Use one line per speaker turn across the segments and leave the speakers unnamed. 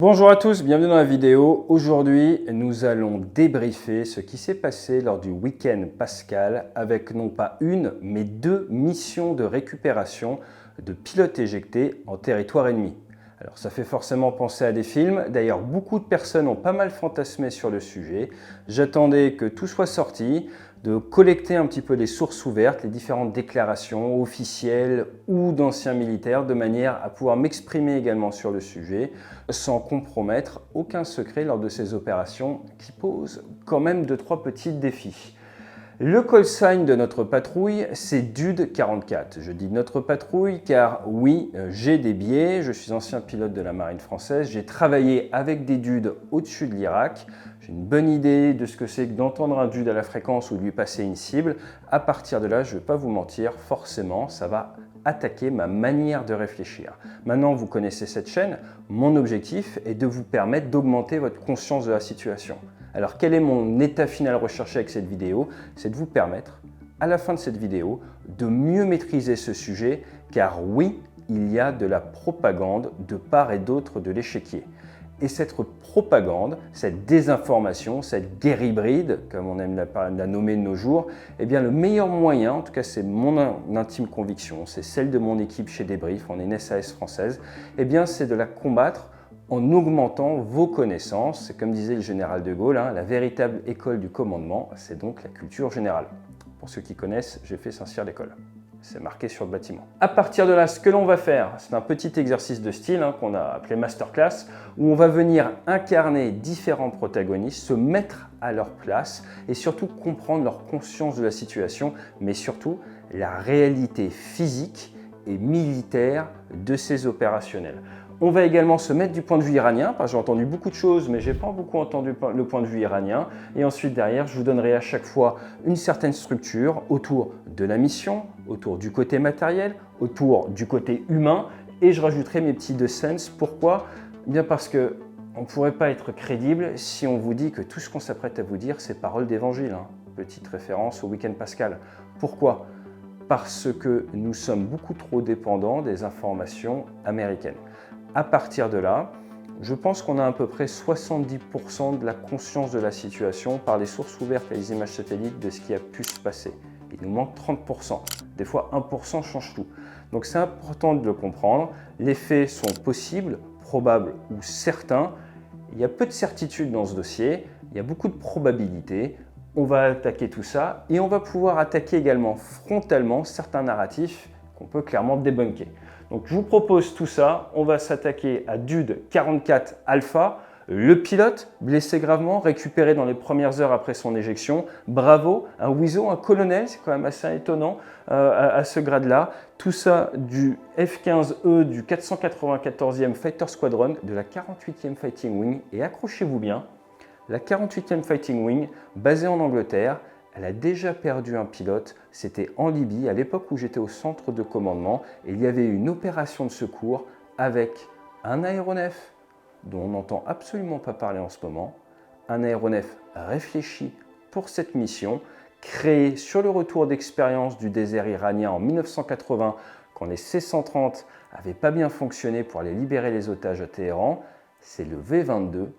Bonjour à tous, bienvenue dans la vidéo. Aujourd'hui, nous allons débriefer ce qui s'est passé lors du week-end Pascal avec non pas une, mais deux missions de récupération de pilotes éjectés en territoire ennemi. Alors ça fait forcément penser à des films, d'ailleurs beaucoup de personnes ont pas mal fantasmé sur le sujet. J'attendais que tout soit sorti, de collecter un petit peu les sources ouvertes, les différentes déclarations officielles ou d'anciens militaires, de manière à pouvoir m'exprimer également sur le sujet, sans compromettre aucun secret lors de ces opérations qui posent quand même 2-3 petits défis. Le call sign de notre patrouille, c'est DUD 44. Je dis notre patrouille car oui, j'ai des biais, je suis ancien pilote de la marine française, j'ai travaillé avec des DUD au-dessus de l'Irak, j'ai une bonne idée de ce que c'est que d'entendre un DUD à la fréquence ou de lui passer une cible. À partir de là, je ne vais pas vous mentir, forcément, ça va attaquer ma manière de réfléchir. Maintenant, vous connaissez cette chaîne, mon objectif est de vous permettre d'augmenter votre conscience de la situation. Alors quel est mon état final recherché avec cette vidéo? C'est de vous permettre, à la fin de cette vidéo, de mieux maîtriser ce sujet, car oui, il y a de la propagande de part et d'autre de l'échiquier. Et cette propagande, cette désinformation, cette guerre hybride, comme on aime la nommer de nos jours, eh bien le meilleur moyen, en tout cas c'est mon intime conviction, c'est celle de mon équipe chez Débrief, on est une SAS française, eh bien c'est de la combattre en augmentant vos connaissances. C'est comme disait le général de Gaulle, la véritable école du commandement, c'est donc la culture générale. Pour ceux qui connaissent, j'ai fait Saint-Cyr l'école. C'est marqué sur le bâtiment. À partir de là, ce que l'on va faire, c'est un petit exercice de style qu'on a appelé Masterclass, où on va venir incarner différents protagonistes, se mettre à leur place et surtout comprendre leur conscience de la situation, mais surtout la réalité physique et militaire de ces opérationnels. On va également se mettre du point de vue iranien, parce que j'ai entendu beaucoup de choses, mais je n'ai pas beaucoup entendu le point de vue iranien. Et ensuite, derrière, je vous donnerai à chaque fois une certaine structure autour de la mission, autour du côté matériel, autour du côté humain, et je rajouterai mes petits 2 cents. Pourquoi? Bien parce que on ne pourrait pas être crédible si on vous dit que tout ce qu'on s'apprête à vous dire, c'est parole d'évangile. Petite référence au week-end Pascal. Pourquoi? Parce que nous sommes beaucoup trop dépendants des informations américaines. À partir de là, je pense qu'on a à peu près 70% de la conscience de la situation par les sources ouvertes et les images satellites de ce qui a pu se passer. Il nous manque 30%. Des fois, 1% change tout. Donc c'est important de le comprendre. Les faits sont possibles, probables ou certains. Il y a peu de certitude dans ce dossier. Il y a beaucoup de probabilités. On va attaquer tout ça et on va pouvoir attaquer également frontalement certains narratifs qu'on peut clairement débunker. Donc je vous propose tout ça, on va s'attaquer à DUD 44 Alpha, le pilote blessé gravement, récupéré dans les premières heures après son éjection. Bravo, un Wiso, un colonel, c'est quand même assez étonnant à ce grade-là. Tout ça du F-15E du 494e Fighter Squadron de la 48e Fighting Wing. Et accrochez-vous bien, la 48e Fighting Wing, basée en Angleterre, elle a déjà perdu un pilote, c'était en Libye, à l'époque où j'étais au centre de commandement, et il y avait une opération de secours avec un aéronef dont on n'entend absolument pas parler en ce moment, un aéronef réfléchi pour cette mission, créé sur le retour d'expérience du désert iranien en 1980, quand les C-130 n'avaient pas bien fonctionné pour aller libérer les otages à Téhéran. C'est le V-22,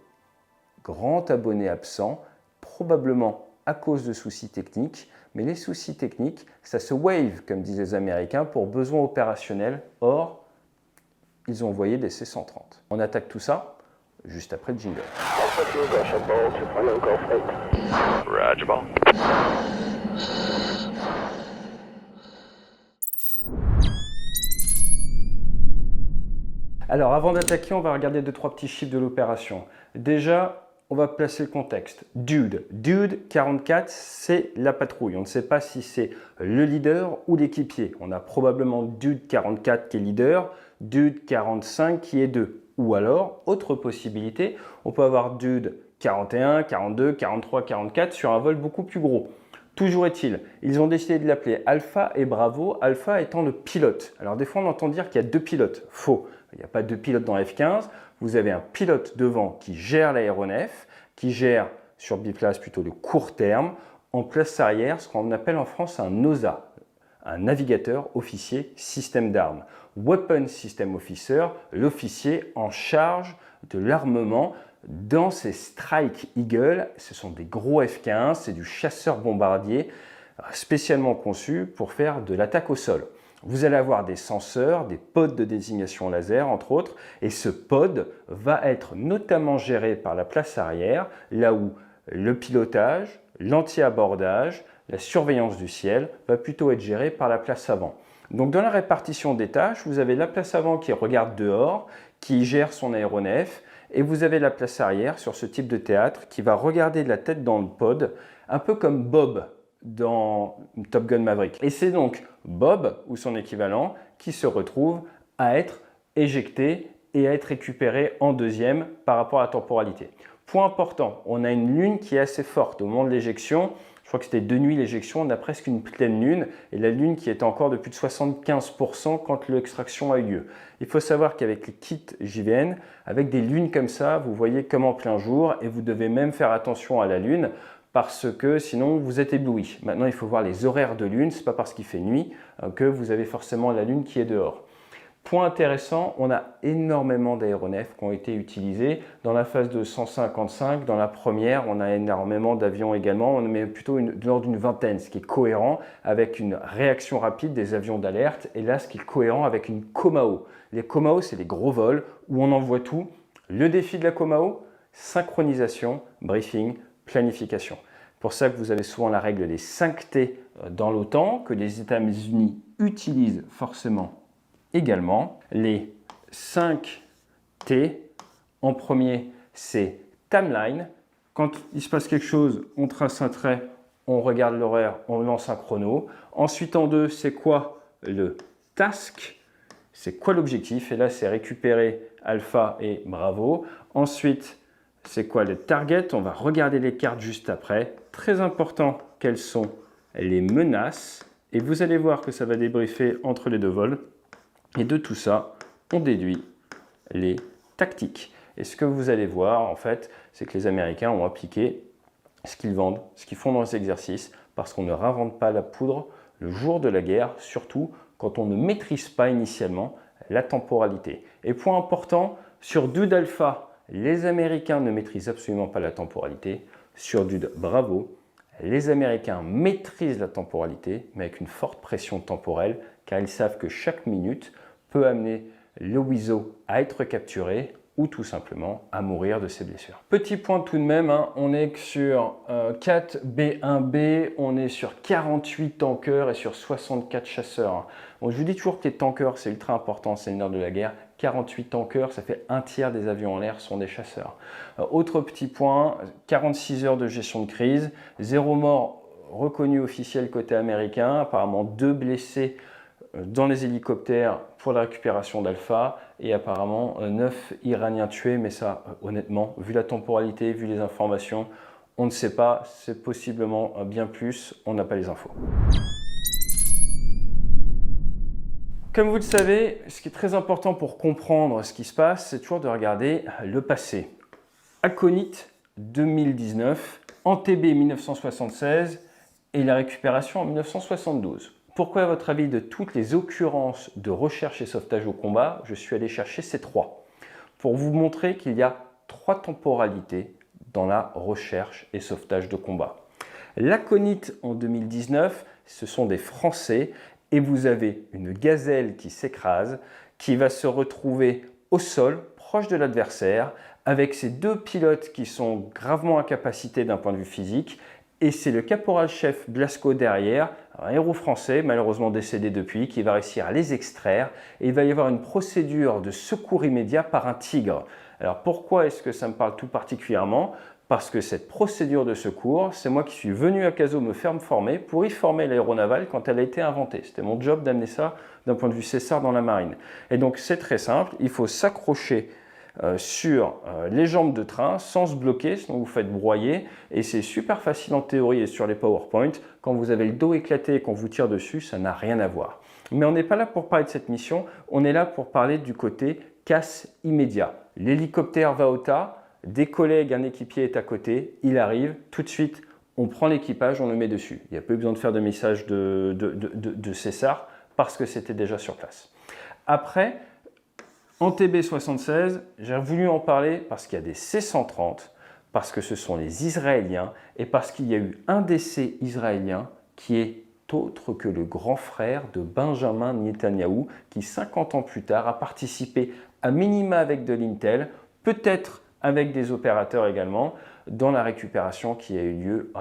grand abonné absent, probablement à cause de soucis techniques, mais les soucis techniques, ça se wave, comme disent les Américains, pour besoins opérationnels. Or, ils ont envoyé des C-130. On attaque tout ça juste après le jingle. Alors, avant d'attaquer, on va regarder 2-3 petits chiffres de l'opération. Déjà, on va placer le contexte. DUD 44, c'est la patrouille. On ne sait pas si c'est le leader ou l'équipier. On a probablement DUD 44 qui est leader, DUD 45 qui est 2. Ou alors, autre possibilité, on peut avoir DUD 41, 42, 43, 44 sur un vol beaucoup plus gros. Toujours est-il, ils ont décidé de l'appeler Alpha et Bravo, Alpha étant le pilote. Alors des fois on entend dire qu'il y a 2 pilotes. Faux, il n'y a pas 2 pilotes dans F-15. Vous avez un pilote devant qui gère l'aéronef, qui gère sur biplace plutôt le court terme, en place arrière ce qu'on appelle en France un NOSA, un navigateur officier système d'armes. Weapon System Officer, l'officier en charge de l'armement dans ces Strike Eagle. Ce sont des gros F-15, c'est du chasseur bombardier spécialement conçu pour faire de l'attaque au sol. Vous allez avoir des senseurs, des pods de désignation laser entre autres, et ce pod va être notamment géré par la place arrière, là où le pilotage, l'anti-abordage, la surveillance du ciel va plutôt être géré par la place avant. Donc dans la répartition des tâches, vous avez la place avant qui regarde dehors, qui gère son aéronef, et vous avez la place arrière sur ce type de théâtre qui va regarder de la tête dans le pod, un peu comme Bob dans Top Gun Maverick. Et c'est donc Bob, ou son équivalent, qui se retrouve à être éjecté et à être récupéré en deuxième par rapport à la temporalité. Point important, on a une lune qui est assez forte au moment de l'éjection. Je crois que c'était de nuit l'éjection, on a presque une pleine lune et la lune qui est encore de plus de 75% quand l'extraction a eu lieu. Il faut savoir qu'avec les kits JVN, avec des lunes comme ça, vous voyez comme en plein jour et vous devez même faire attention à la lune parce que sinon vous êtes ébloui. Maintenant, il faut voir les horaires de lune, ce n'est pas parce qu'il fait nuit que vous avez forcément la lune qui est dehors. Point intéressant, on a énormément d'aéronefs qui ont été utilisés. Dans la phase de 155, dans la première, on a énormément d'avions également. On met plutôt de l'ordre d'une vingtaine, ce qui est cohérent avec une réaction rapide des avions d'alerte. Et là, ce qui est cohérent avec une Comao. Les Comao, c'est les gros vols où on envoie tout. Le défi de la Comao, synchronisation, briefing, planification. C'est pour ça que vous avez souvent la règle des 5T dans l'OTAN, que les États-Unis utilisent forcément également. Les 5 T, en premier, c'est timeline. Quand il se passe quelque chose, on trace un trait, on regarde l'horaire, on lance un chrono. Ensuite, en 2, c'est quoi le task? C'est quoi l'objectif? Et là, c'est récupérer alpha et bravo. Ensuite, c'est quoi le target? On va regarder les cartes juste après. Très important, quelles sont les menaces? Et vous allez voir que ça va débriefer entre les deux vols. Et de tout ça, on déduit les tactiques. Et ce que vous allez voir, en fait, c'est que les Américains ont appliqué ce qu'ils vendent, ce qu'ils font dans les exercices, parce qu'on ne réinvente pas la poudre le jour de la guerre, surtout quand on ne maîtrise pas initialement la temporalité. Et point important, sur Dude Alpha, les Américains ne maîtrisent absolument pas la temporalité. Sur Dude Bravo, les Américains maîtrisent la temporalité, mais avec une forte pression temporelle, car ils savent que chaque minute peut amener le Wiso à être capturé ou tout simplement à mourir de ses blessures. Petit point tout de même, on est sur 4 B1B, on est sur 48 tankers et sur 64 chasseurs. Bon, je vous dis toujours que les tankers, c'est ultra important, c'est le nerf de la guerre. 48 tankers, ça fait un tiers des avions en l'air sont des chasseurs. Autre petit point, 46 heures de gestion de crise, 0 mort reconnu officiel côté américain, apparemment 2 blessés dans les hélicoptères pour la récupération d'Alpha et apparemment 9 Iraniens tués, mais ça honnêtement, vu la temporalité, vu les informations, on ne sait pas, c'est possiblement bien plus, on n'a pas les infos. Comme vous le savez, ce qui est très important pour comprendre ce qui se passe, c'est toujours de regarder le passé. Aconite 2019, Entebbe 1976 et la récupération en 1972. Pourquoi, à votre avis, de toutes les occurrences de recherche et sauvetage au combat, je suis allé chercher ces 3? Pour vous montrer qu'il y a 3 temporalités dans la recherche et sauvetage de combat. L'Aconite en 2019, ce sont des Français et vous avez une gazelle qui s'écrase, qui va se retrouver au sol, proche de l'adversaire, avec ces 2 pilotes qui sont gravement incapacités d'un point de vue physique. Et c'est le caporal-chef Blasco derrière, un héros français, malheureusement décédé depuis, qui va réussir à les extraire. Et il va y avoir une procédure de secours immédiat par un tigre. Alors pourquoi est-ce que ça me parle tout particulièrement? Parce que cette procédure de secours, c'est moi qui suis venu à Cazaux me faire former pour y former l'aéronavale quand elle a été inventée. C'était mon job d'amener ça d'un point de vue César dans la marine. Et donc c'est très simple, il faut s'accrocher sur les jambes de train sans se bloquer, sinon vous faites broyer. Et c'est super facile en théorie et sur les PowerPoint. Quand vous avez le dos éclaté et qu'on vous tire dessus, ça n'a rien à voir. Mais on n'est pas là pour parler de cette mission, on est là pour parler du côté casse immédiat. L'hélicoptère va au tas, des collègues, un équipier est à côté, il arrive, tout de suite, on prend l'équipage, on le met dessus. Il n'y a pas eu besoin de faire de message de César parce que c'était déjà sur place. Après, En TB76, j'ai voulu en parler parce qu'il y a des C-130, parce que ce sont les Israéliens et parce qu'il y a eu un décès israélien qui est autre que le grand frère de Benjamin Netanyahou qui 50 ans plus tard a participé à minima avec de l'Intel, peut-être avec des opérateurs également, dans la récupération qui a eu lieu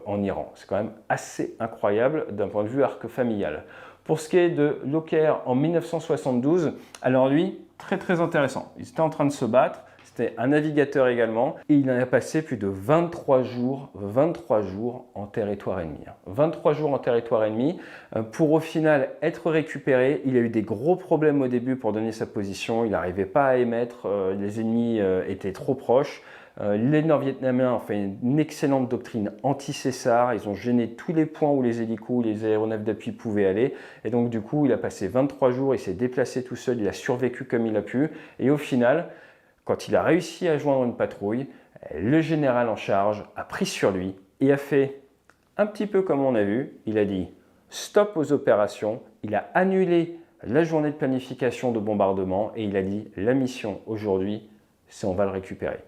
en Iran. C'est quand même assez incroyable d'un point de vue arc familial. Pour ce qui est de Lockheed en 1972, alors lui, très intéressant. Ils étaient en train de se battre. C'était un navigateur également et il en a passé plus de 23 jours en territoire ennemi. 23 jours en territoire ennemi pour au final être récupéré. Il a eu des gros problèmes au début pour donner sa position. Il n'arrivait pas à émettre, les ennemis étaient trop proches. Les Nord-Vietnamiens ont fait une excellente doctrine anti-César. Ils ont gêné tous les points où les hélicos, les aéronefs d'appui pouvaient aller. Et donc du coup, il a passé 23 jours, il s'est déplacé tout seul, il a survécu comme il a pu. Et au final, quand il a réussi à joindre une patrouille, le général en charge a pris sur lui et a fait un petit peu comme on a vu. Il a dit stop aux opérations, il a annulé la journée de planification de bombardement et il a dit la mission aujourd'hui, c'est on va le récupérer.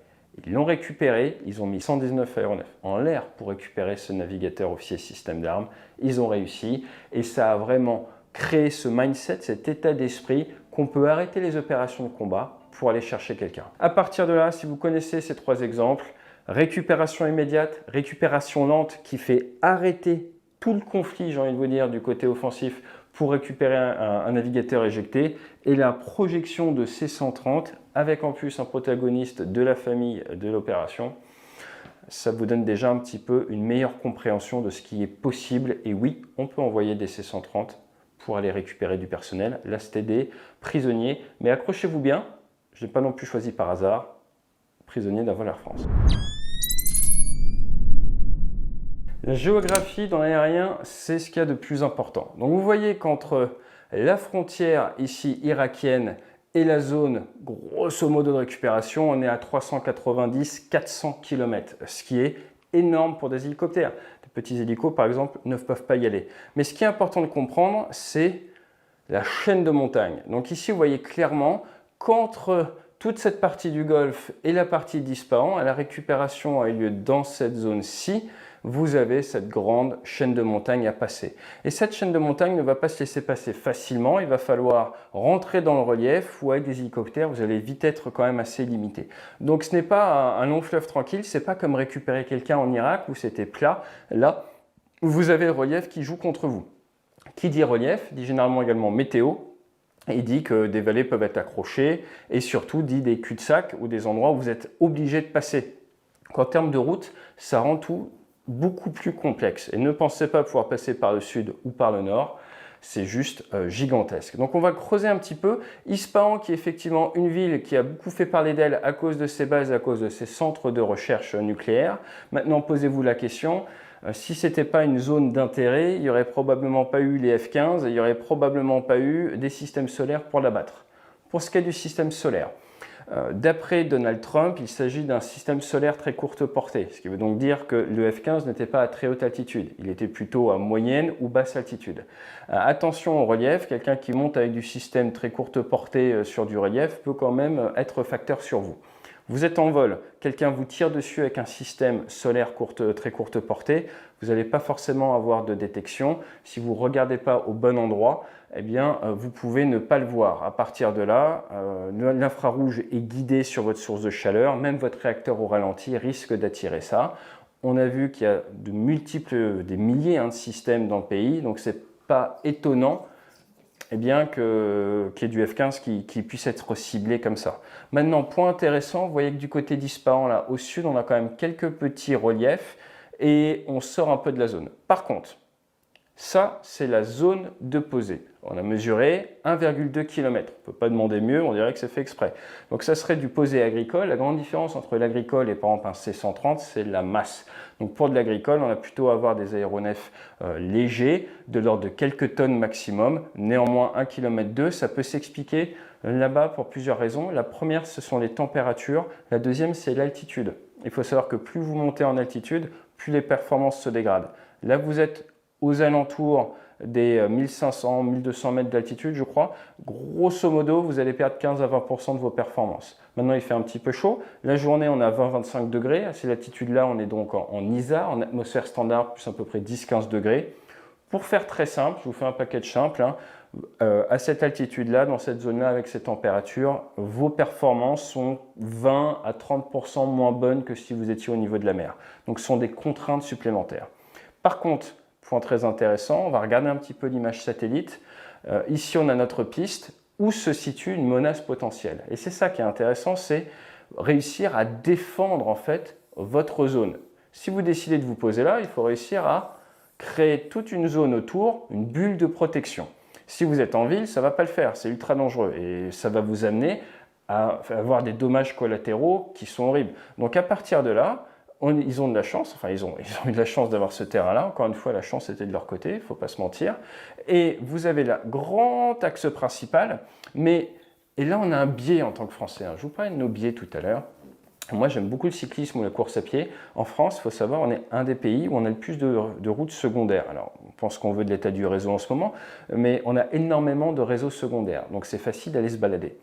Ils l'ont récupéré, ils ont mis 119 aéronefs en l'air pour récupérer ce navigateur officier système d'armes. Ils ont réussi et ça a vraiment créé ce mindset, cet état d'esprit qu'on peut arrêter les opérations de combat pour aller chercher quelqu'un. À partir de là, si vous connaissez ces trois exemples, récupération immédiate, récupération lente qui fait arrêter tout le conflit, j'ai envie de vous dire, du côté offensif pour récupérer un navigateur éjecté et la projection de C-130 avec en plus un protagoniste de la famille de l'opération, ça vous donne déjà un petit peu une meilleure compréhension de ce qui est possible. Et oui, on peut envoyer des C-130 pour aller récupérer du personnel. Là, c'était des prisonniers. Mais accrochez-vous bien, je n'ai pas non plus choisi par hasard, prisonniers d'Avol Air France. La géographie dans l'aérien, c'est ce qu'il y a de plus important. Donc vous voyez qu'entre la frontière ici irakienne et la zone grosso modo de récupération, on est à 390-400 km, ce qui est énorme pour des hélicoptères. Des petits hélicos, par exemple, ne peuvent pas y aller. Mais ce qui est important de comprendre, c'est la chaîne de montagne. Donc ici, vous voyez clairement qu'entre toute cette partie du Golfe et la partie d'Ispahan, la récupération a eu lieu dans cette zone-ci. Vous avez cette grande chaîne de montagne à passer. Et cette chaîne de montagne ne va pas se laisser passer facilement. Il va falloir rentrer dans le relief ou avec des hélicoptères, vous allez vite être quand même assez limité. Donc ce n'est pas un long fleuve tranquille, c'est pas comme récupérer quelqu'un en Irak où c'était plat. Là, vous avez le relief qui joue contre vous. Qui dit relief, dit généralement également météo. Il dit que des vallées peuvent être accrochées et surtout dit des cul-de-sac ou des endroits où vous êtes obligé de passer. En termes de route, ça rend tout beaucoup plus complexe. Et ne pensez pas pouvoir passer par le sud ou par le nord, c'est juste gigantesque. Donc on va creuser un petit peu. Ispahan, qui est effectivement une ville qui a beaucoup fait parler d'elle à cause de ses bases, à cause de ses centres de recherche nucléaire. Maintenant, posez-vous la question, si ce n'était pas une zone d'intérêt, il n'y aurait probablement pas eu les F-15, il n'y aurait probablement pas eu des systèmes solaires pour l'abattre. Pour ce qui est du système solaire, d'après Donald Trump, il s'agit d'un système solaire très courte portée, ce qui veut donc dire que le F-15 n'était pas à très haute altitude, il était plutôt à moyenne ou basse altitude. Attention au relief, quelqu'un qui monte avec du système très courte portée sur du relief peut quand même être facteur sur vous. Vous êtes en vol, quelqu'un vous tire dessus avec un système solaire très courte portée, vous n'allez pas forcément avoir de détection. Si vous ne regardez pas au bon endroit, eh bien, vous pouvez ne pas le voir. À partir de là, l'infrarouge est guidé sur votre source de chaleur, même votre réacteur au ralenti risque d'attirer ça. On a vu qu'il y a des milliers de systèmes dans le pays, donc ce n'est pas étonnant qu'il y ait du F-15 qui puisse être ciblé comme ça. Maintenant, point intéressant, vous voyez que du côté d'Ispahan, là, au sud, on a quand même quelques petits reliefs et on sort un peu de la zone. Par contre, ça, c'est la zone de pesée. On a mesuré 1,2 km. On ne peut pas demander mieux, on dirait que c'est fait exprès. Donc ça serait du pesé agricole. La grande différence entre l'agricole et par exemple un C-130, c'est la masse. Donc pour de l'agricole, on va plutôt avoir des aéronefs légers, de l'ordre de quelques tonnes maximum. Néanmoins, 1,2 km, ça peut s'expliquer là-bas pour plusieurs raisons. La première, ce sont les températures. La deuxième, c'est l'altitude. Il faut savoir que plus vous montez en altitude, plus les performances se dégradent. Là, vous êtes aux alentours des 1500, 1200 mètres d'altitude, je crois, grosso modo, vous allez perdre 15 à 20% de vos performances. Maintenant, il fait un petit peu chaud. La journée, on a 20-25 degrés. À ces latitudes-là, on est donc en ISA, en atmosphère standard, plus à peu près 10-15 degrés. Pour faire très simple, je vous fais un package simple. À cette altitude-là, dans cette zone-là, avec ces températures, vos performances sont 20 à 30% moins bonnes que si vous étiez au niveau de la mer. Donc, ce sont des contraintes supplémentaires. Par contre, point très intéressant, on va regarder un petit peu l'image satellite. Ici, on a notre piste où se situe une menace potentielle. Et c'est ça qui est intéressant, c'est réussir à défendre en fait votre zone. Si vous décidez de vous poser là, il faut réussir à créer toute une zone autour, une bulle de protection. Si vous êtes en ville, ça ne va pas le faire, c'est ultra dangereux et ça va vous amener à avoir des dommages collatéraux qui sont horribles. Donc à partir de là, ils ont de la chance, enfin ils ont eu de la chance d'avoir ce terrain-là, encore une fois la chance était de leur côté, il ne faut pas se mentir. Et vous avez là, grand axe principal, et là on a un biais en tant que Français, je vous parlais de nos biais tout à l'heure. Moi, j'aime beaucoup le cyclisme ou la course à pied. En France, il faut savoir, on est un des pays où on a le plus de routes secondaires. Alors, on pense qu'on veut de l'état du réseau en ce moment, mais on a énormément de réseaux secondaires. Donc, c'est facile d'aller se balader.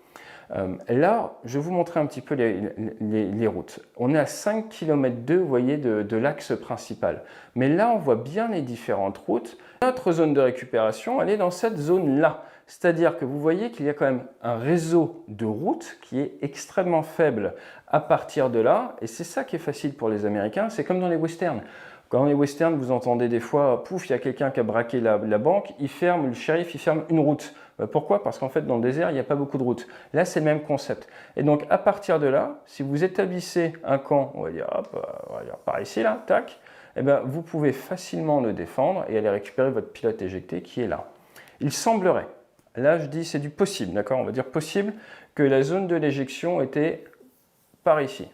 Là, je vais vous montrer un petit peu les routes. On est à 5 km, vous voyez, de l'axe principal. Mais là, on voit bien les différentes routes. Notre zone de récupération, elle est dans cette zone-là. C'est-à-dire que vous voyez qu'il y a quand même un réseau de routes qui est extrêmement faible à partir de là. Et c'est ça qui est facile pour les Américains. C'est comme dans les westerns. Dans les westerns, vous entendez des fois, pouf, il y a quelqu'un qui a braqué la banque, le shérif, il ferme une route. Pourquoi? Parce qu'en fait, dans le désert, il n'y a pas beaucoup de routes. Là, c'est le même concept. Et donc, à partir de là, si vous établissez un camp, on va dire, hop, on va dire par ici, là, tac, eh bien, vous pouvez facilement le défendre et aller récupérer votre pilote éjecté qui est là. Il semblerait, là, je dis c'est du possible, d'accord? On va dire possible que la zone de l'éjection était par ici.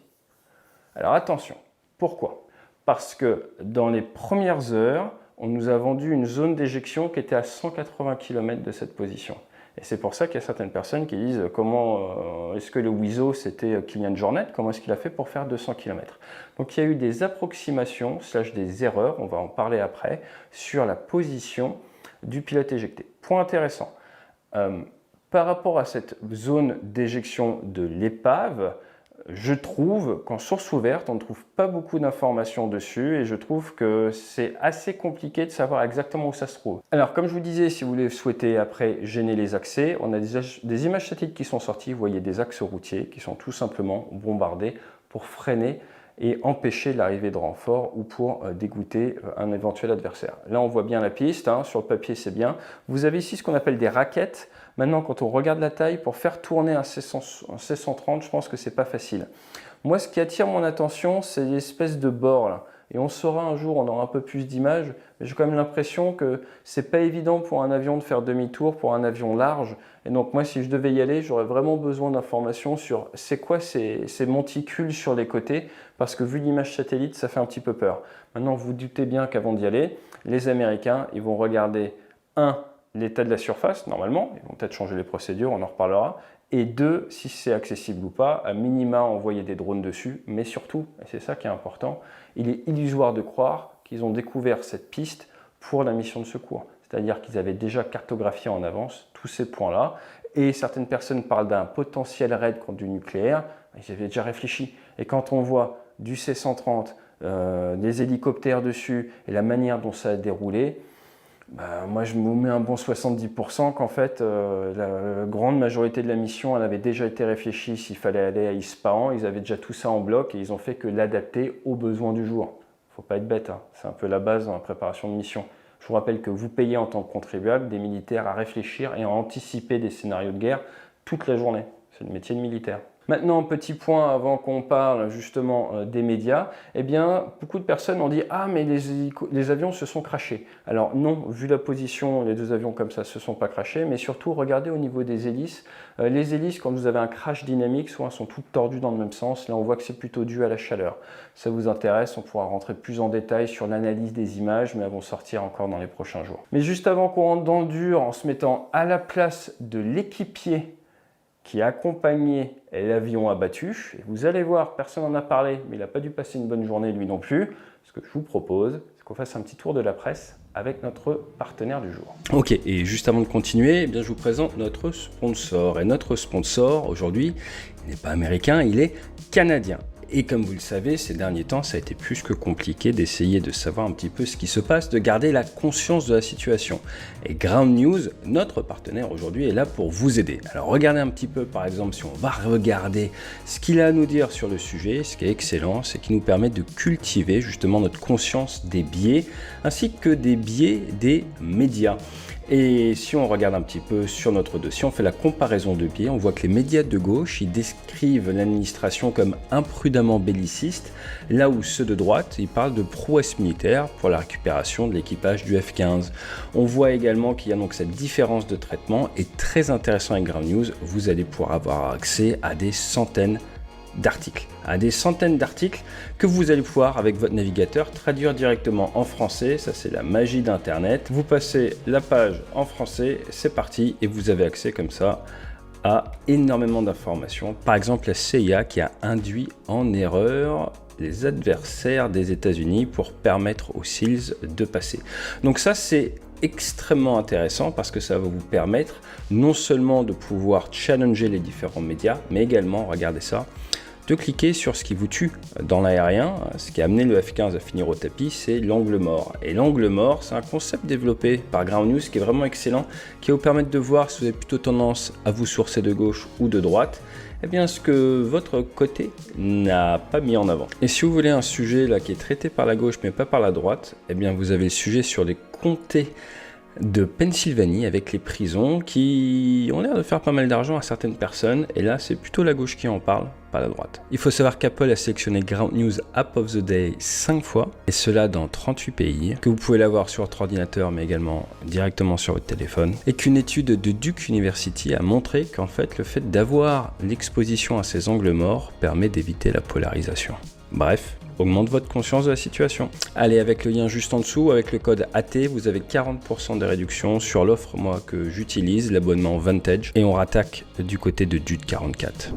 Alors, attention. Pourquoi? Parce que dans les premières heures, on nous a vendu une zone d'éjection qui était à 180 km de cette position. Et c'est pour ça qu'il y a certaines personnes qui disent comment est-ce que le Ouizo c'était Kylian Jornet, comment est-ce qu'il a fait pour faire 200 km. Donc il y a eu des approximations, des erreurs, on va en parler après, sur la position du pilote éjecté. Point intéressant, par rapport à cette zone d'éjection de l'épave, je trouve qu'en source ouverte, on ne trouve pas beaucoup d'informations dessus et je trouve que c'est assez compliqué de savoir exactement où ça se trouve. Alors, comme je vous disais, si vous souhaitez après gêner les accès, on a des images satellites qui sont sorties. Vous voyez des axes routiers qui sont tout simplement bombardés pour freiner et empêcher l'arrivée de renforts ou pour dégoûter un éventuel adversaire. Là, on voit bien la piste, sur le papier, c'est bien. Vous avez ici ce qu'on appelle des raquettes. Maintenant, quand on regarde la taille, pour faire tourner un C130, je pense que c'est pas facile. Moi, ce qui attire mon attention, c'est l'espèce de bord là. Et on saura un jour, on aura un peu plus d'images, mais j'ai quand même l'impression que c'est pas évident pour un avion de faire demi-tour, pour un avion large. Et donc moi, si je devais y aller, j'aurais vraiment besoin d'informations sur c'est quoi ces monticules sur les côtés, parce que vu l'image satellite, ça fait un petit peu peur. Maintenant, vous doutez bien qu'avant d'y aller, les Américains, ils vont regarder l'état de la surface, normalement, ils vont peut-être changer les procédures, on en reparlera, et 2, si c'est accessible ou pas, à minima envoyer des drones dessus, mais surtout, et c'est ça qui est important, il est illusoire de croire qu'ils ont découvert cette piste pour la mission de secours. C'est-à-dire qu'ils avaient déjà cartographié en avance tous ces points-là, et certaines personnes parlent d'un potentiel raid contre du nucléaire, ils avaient déjà réfléchi. Et quand on voit du C-130, des hélicoptères dessus, et la manière dont ça a déroulé, moi, je me mets un bon 70% qu'en fait, la grande majorité de la mission, elle avait déjà été réfléchie s'il fallait aller à Ispahan. Ils avaient déjà tout ça en bloc et ils ont fait que l'adapter aux besoins du jour. Il ne faut pas être bête, c'est un peu la base dans la préparation de mission. Je vous rappelle que vous payez en tant que contribuable des militaires à réfléchir et à anticiper des scénarios de guerre toute la journée. C'est le métier de militaire. Maintenant, petit point avant qu'on parle justement des médias, eh bien, beaucoup de personnes ont dit « Ah, mais les avions se sont crashés ». Alors non, vu la position, les deux avions comme ça ne se sont pas crashés, mais surtout, regardez au niveau des hélices. Les hélices, quand vous avez un crash dynamique, soit elles sont toutes tordues dans le même sens. Là, on voit que c'est plutôt dû à la chaleur. Ça vous intéresse, on pourra rentrer plus en détail sur l'analyse des images, mais elles vont sortir encore dans les prochains jours. Mais juste avant qu'on rentre dans le dur, en se mettant à la place de l'équipier qui a accompagné l'avion abattu. Et vous allez voir, personne n'en a parlé, mais il n'a pas dû passer une bonne journée lui non plus. Ce que je vous propose, c'est qu'on fasse un petit tour de la presse avec notre partenaire du jour. Ok, et juste avant de continuer, eh bien, je vous présente notre sponsor. Et notre sponsor, aujourd'hui, il n'est pas américain, il est canadien. Et comme vous le savez, ces derniers temps, ça a été plus que compliqué d'essayer de savoir un petit peu ce qui se passe, de garder la conscience de la situation. Et Ground News, notre partenaire aujourd'hui, est là pour vous aider. Alors regardez un petit peu, par exemple, si on va regarder ce qu'il a à nous dire sur le sujet, ce qui est excellent, c'est qu'il nous permet de cultiver justement notre conscience des biais, ainsi que des biais des médias. Et si on regarde un petit peu sur notre dossier, on fait la comparaison de biais, on voit que les médias de gauche, ils décrivent l'administration comme imprudemment belliciste, là où ceux de droite, ils parlent de prouesse militaire pour la récupération de l'équipage du F-15. On voit également qu'il y a donc cette différence de traitement, et très intéressant avec Ground News, vous allez pouvoir avoir accès à des centaines d'articles, que vous allez pouvoir avec votre navigateur traduire directement en français. Ça, c'est la magie d'internet. Vous passez la page en français, c'est parti, et vous avez accès comme ça à énormément d'informations. Par exemple, la CIA qui a induit en erreur les adversaires des États-Unis pour permettre aux SEALs de passer. Donc ça, c'est extrêmement intéressant parce que ça va vous permettre non seulement de pouvoir challenger les différents médias, mais également, regardez ça, de cliquer sur ce qui vous tue dans l'aérien. Ce qui a amené le F-15 à finir au tapis, c'est l'angle mort. Et l'angle mort, c'est un concept développé par Ground News qui est vraiment excellent, qui va vous permettre de voir si vous avez plutôt tendance à vous sourcer de gauche ou de droite, eh bien ce que votre côté n'a pas mis en avant. Et si vous voulez un sujet là qui est traité par la gauche mais pas par la droite, eh bien vous avez le sujet sur les comtés de Pennsylvanie avec les prisons qui ont l'air de faire pas mal d'argent à certaines personnes, et là c'est plutôt la gauche qui en parle, pas la droite. Il faut savoir qu'Apple a sélectionné Ground News App of the Day 5 fois, et cela dans 38 pays, que vous pouvez l'avoir sur votre ordinateur mais également directement sur votre téléphone, et qu'une étude de Duke University a montré qu'en fait le fait d'avoir l'exposition à ces angles morts permet d'éviter la polarisation. Bref, augmente votre conscience de la situation. Allez, avec le lien juste en dessous, avec le code AT, vous avez 40% de réduction sur l'offre moi que j'utilise, l'abonnement Vantage, et on rattaque du côté de Dude 44.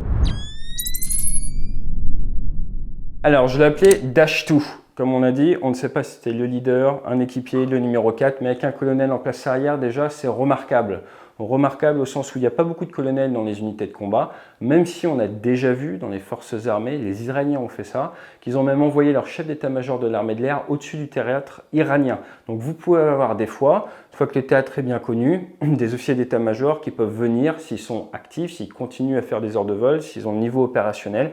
Alors, je l'ai appelé Dash 2. Comme on a dit, on ne sait pas si c'était le leader, un équipier, le numéro 4, mais avec un colonel en place arrière, déjà, c'est remarquable. Remarquable au sens où il n'y a pas beaucoup de colonels dans les unités de combat, même si on a déjà vu dans les forces armées, les Iraniens ont fait ça, qu'ils ont même envoyé leur chef d'état-major de l'armée de l'air au-dessus du théâtre iranien. Donc vous pouvez avoir des fois, une fois que le théâtre est bien connu, des officiers d'état-major qui peuvent venir, s'ils sont actifs, s'ils continuent à faire des heures de vol, s'ils ont le niveau opérationnel,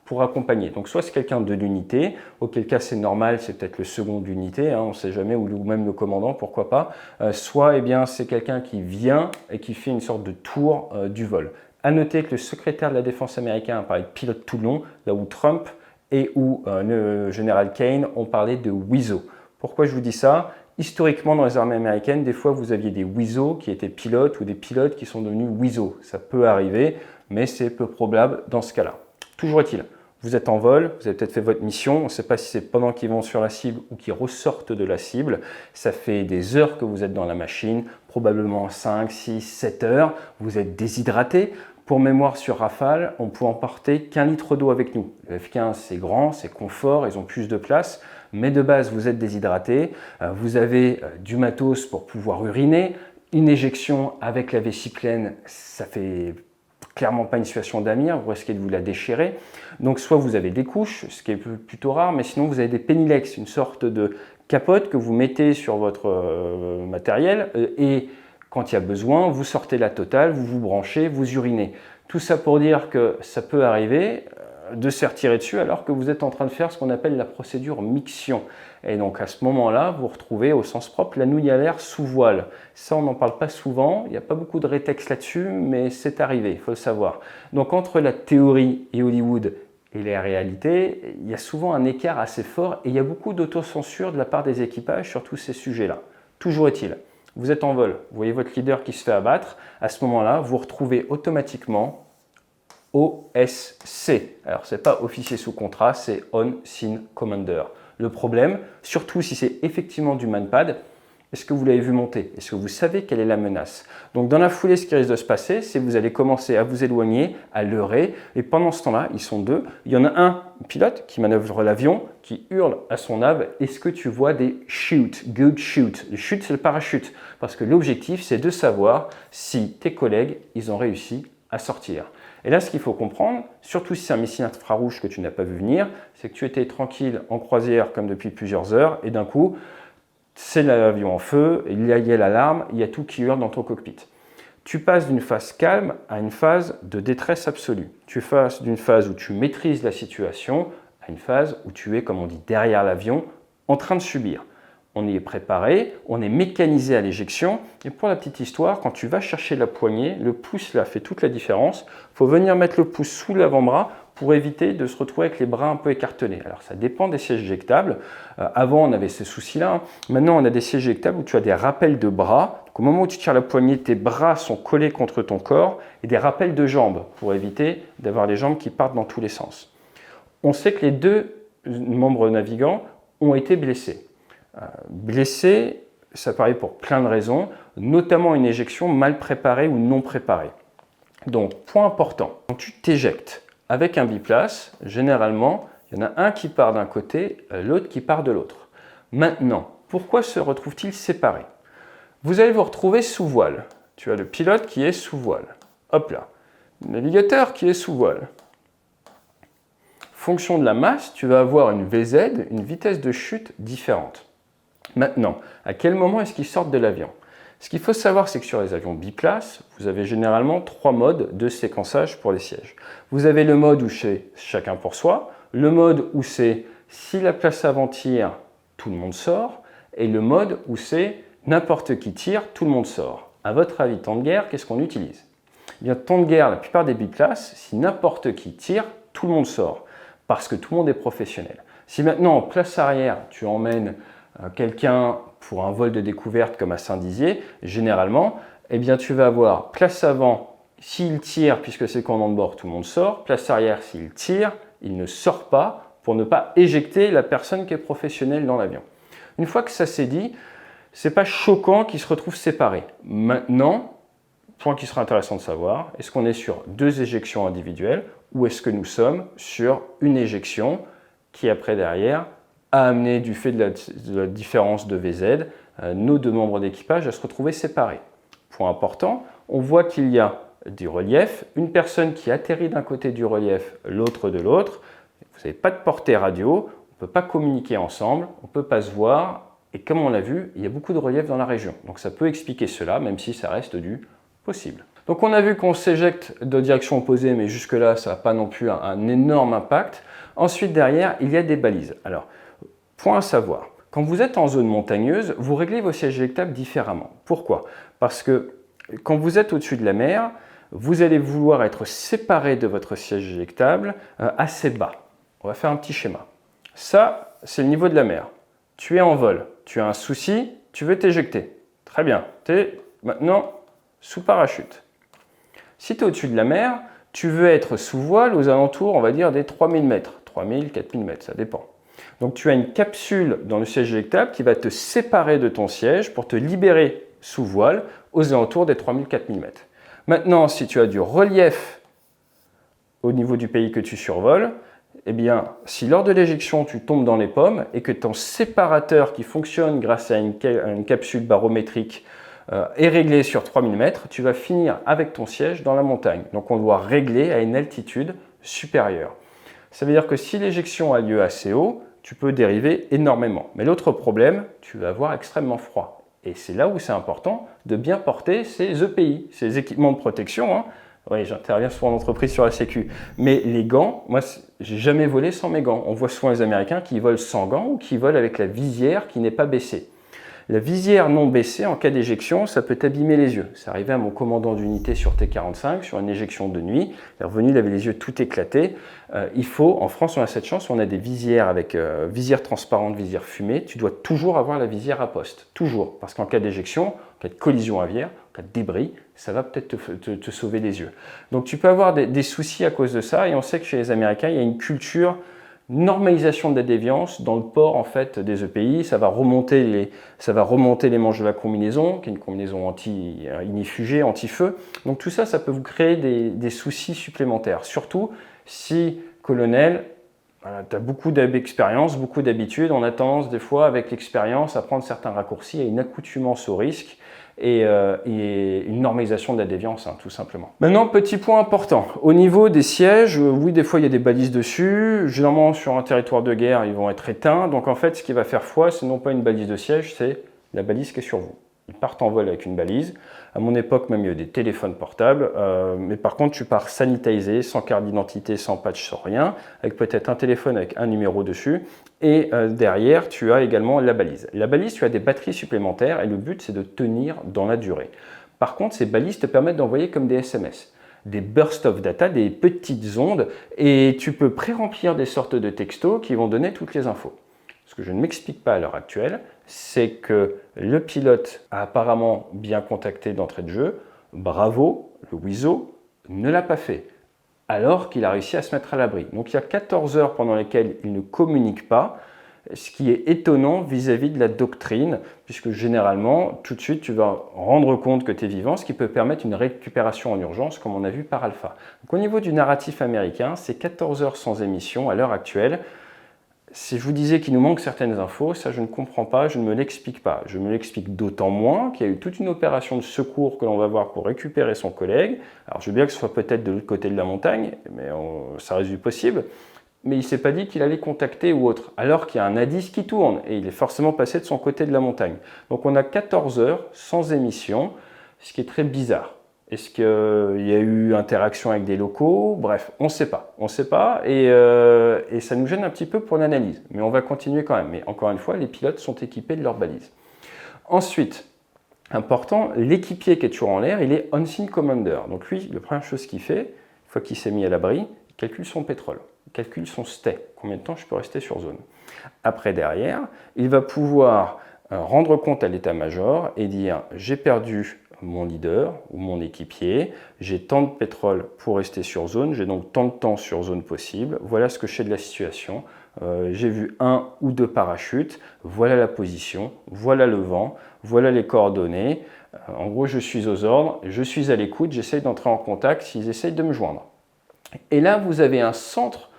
pour accompagner. Donc soit c'est quelqu'un de l'unité, auquel cas c'est normal, c'est peut-être le second de l'unité, on ne sait jamais, ou même le commandant, pourquoi pas. Soit c'est quelqu'un qui vient et qui fait une sorte de tour du vol. À noter que le secrétaire de la défense américain a parlé de pilote tout le long, là où Trump et où le général Kane ont parlé de WISO. Pourquoi je vous dis ça? Historiquement, dans les armées américaines, des fois vous aviez des WISO qui étaient pilotes ou des pilotes qui sont devenus WISO. Ça peut arriver, mais c'est peu probable dans ce cas-là. Toujours est-il, vous êtes en vol, vous avez peut-être fait votre mission, on ne sait pas si c'est pendant qu'ils vont sur la cible ou qu'ils ressortent de la cible. Ça fait des heures que vous êtes dans la machine, probablement 5, 6, 7 heures, vous êtes déshydraté. Pour mémoire, sur Rafale, on peut emporter qu'1 litre d'eau avec nous. Le F-15, c'est grand, c'est confort, ils ont plus de place, mais de base, vous êtes déshydraté, vous avez du matos pour pouvoir uriner, une éjection avec la vessie pleine, ça fait clairement pas une situation d'amir, vous risquez de vous la déchirer. Donc soit vous avez des couches, ce qui est plutôt rare, mais sinon vous avez des pennilex, une sorte de capote que vous mettez sur votre matériel et quand il y a besoin, vous sortez la totale, vous vous branchez, vous urinez. Tout ça pour dire que ça peut arriver de se faire tirer dessus alors que vous êtes en train de faire ce qu'on appelle la procédure miction. Et donc à ce moment-là, vous retrouvez au sens propre la nouille à l'air sous voile. Ça, on n'en parle pas souvent, il n'y a pas beaucoup de rétextes là-dessus, mais c'est arrivé, il faut le savoir. Donc entre la théorie et Hollywood et la réalité, il y a souvent un écart assez fort et il y a beaucoup d'autocensure de la part des équipages sur tous ces sujets-là. Toujours est-il, vous êtes en vol, vous voyez votre leader qui se fait abattre, à ce moment-là, vous retrouvez automatiquement OSC. Alors, ce n'est pas officier sous contrat, c'est On Scene Commander. Le problème, surtout si c'est effectivement du manpad, Est-ce que vous l'avez vu monter? Est-ce que vous savez quelle est la menace? Donc dans la foulée, ce qui risque de se passer, c'est que vous allez commencer à vous éloigner, à leurrer, et pendant ce temps-là, ils sont deux. Il y en a un pilote qui manœuvre l'avion, qui hurle à son ave, est-ce que tu vois des shoot, good shoot? Le shoot, c'est le parachute, parce que l'objectif, c'est de savoir si tes collègues, ils ont réussi à sortir. Et là, ce qu'il faut comprendre, surtout si c'est un missile infrarouge que tu n'as pas vu venir, c'est que tu étais tranquille en croisière comme depuis plusieurs heures, et d'un coup, c'est l'avion en feu, il y a l'alarme, il y a tout qui hurle dans ton cockpit. Tu passes d'une phase calme à une phase de détresse absolue. Tu passes d'une phase où tu maîtrises la situation à une phase où tu es, comme on dit, derrière l'avion, en train de subir. On y est préparé, on est mécanisé à l'éjection. Et pour la petite histoire, quand tu vas chercher la poignée, le pouce là fait toute la différence. Il faut venir mettre le pouce sous l'avant-bras pour éviter de se retrouver avec les bras un peu écartelés. Alors ça dépend des sièges éjectables. Avant, on avait ces soucis-là. Maintenant, on a des sièges éjectables où tu as des rappels de bras. Donc, au moment où tu tires la poignée, tes bras sont collés contre ton corps et des rappels de jambes pour éviter d'avoir les jambes qui partent dans tous les sens. On sait que les deux membres navigants ont été blessés. Blessés, ça paraît pour plein de raisons, notamment une éjection mal préparée ou non préparée. Donc, point important, quand tu t'éjectes avec un biplace, généralement, il y en a un qui part d'un côté, l'autre qui part de l'autre. Maintenant, pourquoi se retrouvent-ils séparés? Vous allez vous retrouver sous voile. Tu as le pilote qui est sous voile. Hop là. Le navigateur qui est sous voile. Fonction de la masse, tu vas avoir une VZ, une vitesse de chute différente. Maintenant, à quel moment est-ce qu'ils sortent de l'avion? Ce qu'il faut savoir, c'est que sur les avions biplaces, vous avez généralement 3 modes de séquençage pour les sièges. Vous avez le mode où c'est chacun pour soi, le mode où c'est si la place avant tire, tout le monde sort, et le mode où c'est n'importe qui tire, tout le monde sort. À votre avis, temps de guerre, qu'est-ce qu'on utilise? Eh bien, temps de guerre, la plupart des biplaces, si n'importe qui tire, tout le monde sort, parce que tout le monde est professionnel. Si maintenant, en place arrière, tu emmènes quelqu'un pour un vol de découverte comme à Saint-Dizier, généralement, eh bien, tu vas avoir place avant, s'il tire, puisque c'est commandant de bord, tout le monde sort. Place arrière, s'il tire, il ne sort pas pour ne pas éjecter la personne qui est professionnelle dans l'avion. Une fois que ça s'est dit, ce n'est pas choquant qu'ils se retrouvent séparés. Maintenant, point qui sera intéressant de savoir, est-ce qu'on est sur 2 éjections individuelles ou est-ce que nous sommes sur une éjection qui, après, derrière, a amené, du fait de la différence de VZ, nos 2 membres d'équipage à se retrouver séparés. Point important, on voit qu'il y a du relief, une personne qui atterrit d'un côté du relief, l'autre de l'autre. Vous n'avez pas de portée radio, on ne peut pas communiquer ensemble, on ne peut pas se voir. Et comme on l'a vu, il y a beaucoup de relief dans la région. Donc ça peut expliquer cela, même si ça reste du possible. Donc on a vu qu'on s'éjecte de direction opposée, mais jusque-là, ça n'a pas non plus un énorme impact. Ensuite, derrière, il y a des balises. Alors, point à savoir, quand vous êtes en zone montagneuse, vous réglez vos sièges éjectables différemment. Pourquoi? Parce que quand vous êtes au-dessus de la mer, vous allez vouloir être séparé de votre siège éjectable assez bas. On va faire un petit schéma. Ça, c'est le niveau de la mer. Tu es en vol, tu as un souci, tu veux t'éjecter. Très bien, tu es maintenant sous parachute. Si tu es au-dessus de la mer, tu veux être sous voile aux alentours, on va dire, des 3000 mètres. 3000, 4000 mètres, ça dépend. Donc tu as une capsule dans le siège éjectable qui va te séparer de ton siège pour te libérer sous voile aux alentours des 3000-4000 mètres. Maintenant, si tu as du relief au niveau du pays que tu survoles, eh bien, si lors de l'éjection tu tombes dans les pommes et que ton séparateur qui fonctionne grâce à une capsule barométrique est réglé sur 3000 mètres, tu vas finir avec ton siège dans la montagne. Donc on doit régler à une altitude supérieure. Ça veut dire que si l'éjection a lieu assez haut, tu peux dériver énormément. Mais l'autre problème, tu vas avoir extrêmement froid. Et c'est là où c'est important de bien porter ces EPI, ces équipements de protection. Oui, j'interviens souvent en entreprise sur la sécu. Mais les gants, moi, j'ai jamais volé sans mes gants. On voit souvent les Américains qui volent sans gants ou qui volent avec la visière qui n'est pas baissée. La visière non baissée, en cas d'éjection, ça peut t'abîmer les yeux. C'est arrivé à mon commandant d'unité sur T45, sur une éjection de nuit. Il est revenu, il avait les yeux tout éclatés. En France, on a cette chance, on a des visières avec visière transparente, visière fumée. Tu dois toujours avoir la visière à poste. Toujours. Parce qu'en cas d'éjection, en cas de collision aviaire, en cas de débris, ça va peut-être te sauver les yeux. Donc tu peux avoir des soucis à cause de ça. Et on sait que chez les Américains, il y a une culture Normalisation de la déviance dans le port en fait des EPI, ça va remonter les manches de la combinaison, qui est une combinaison anti-ignifugée, anti-feu. Donc tout ça, ça peut vous créer des soucis supplémentaires. Surtout si, colonel, tu as beaucoup d'expérience, beaucoup d'habitude, on a tendance des fois avec l'expérience à prendre certains raccourcis, à une accoutumance au risque et une normalisation de la déviance, hein, tout simplement. Maintenant, petit point important, au niveau des sièges, oui, des fois il y a des balises dessus, généralement sur un territoire de guerre, ils vont être éteints, donc en fait, ce qui va faire foi, c'est non pas une balise de siège, c'est la balise qui est sur vous. Ils partent en vol avec une balise. À mon époque, même, il y a eu des téléphones portables. Mais par contre, tu pars sanitisé, sans carte d'identité, sans patch, sans rien, avec peut-être un téléphone avec un numéro dessus. Et derrière, tu as également la balise. La balise, tu as des batteries supplémentaires et le but, c'est de tenir dans la durée. Par contre, ces balises te permettent d'envoyer comme des SMS, des bursts of data, des petites ondes, et tu peux pré-remplir des sortes de textos qui vont donner toutes les infos. Ce que je ne m'explique pas à l'heure actuelle, c'est que le pilote a apparemment bien contacté d'entrée de jeu. Bravo, le WISO ne l'a pas fait, alors qu'il a réussi à se mettre à l'abri. Donc il y a 14 heures pendant lesquelles il ne communique pas, ce qui est étonnant vis-à-vis de la doctrine, puisque généralement, tout de suite, tu vas rendre compte que tu es vivant, ce qui peut permettre une récupération en urgence, comme on a vu par Alpha. Donc au niveau du narratif américain, c'est 14 heures sans émission à l'heure actuelle. Si je vous disais qu'il nous manque certaines infos, ça je ne comprends pas, je ne me l'explique pas. Je me l'explique d'autant moins qu'il y a eu toute une opération de secours que l'on va voir pour récupérer son collègue. Alors je veux bien que ce soit peut-être de l'autre côté de la montagne, mais ça reste du possible. Mais il ne s'est pas dit qu'il allait contacter ou autre, alors qu'il y a un indice qui tourne et il est forcément passé de son côté de la montagne. Donc on a 14 heures sans émission, ce qui est très bizarre. Est-ce qu'il y a eu interaction avec des locaux? Bref, on ne sait pas. On ne sait pas et ça nous gêne un petit peu pour l'analyse. Mais on va continuer quand même. Mais encore une fois, les pilotes sont équipés de leurs balises. Ensuite, important, l'équipier qui est toujours en l'air, il est on-scene commander. Donc lui, la première chose qu'il fait, une fois qu'il s'est mis à l'abri, il calcule son pétrole, il calcule son stay, combien de temps je peux rester sur zone. Après, derrière, il va pouvoir rendre compte à l'état-major et dire « j'ai perdu mon leader ou mon équipier, j'ai tant de pétrole pour rester sur zone, j'ai donc tant de temps sur zone possible, voilà ce que je sais de la situation, j'ai vu 1 ou 2 parachutes, voilà la position, voilà le vent, voilà les coordonnées, en gros je suis aux ordres, je suis à l'écoute, j'essaie d'entrer en contact s'ils essayent de me joindre. » Et là vous avez un centre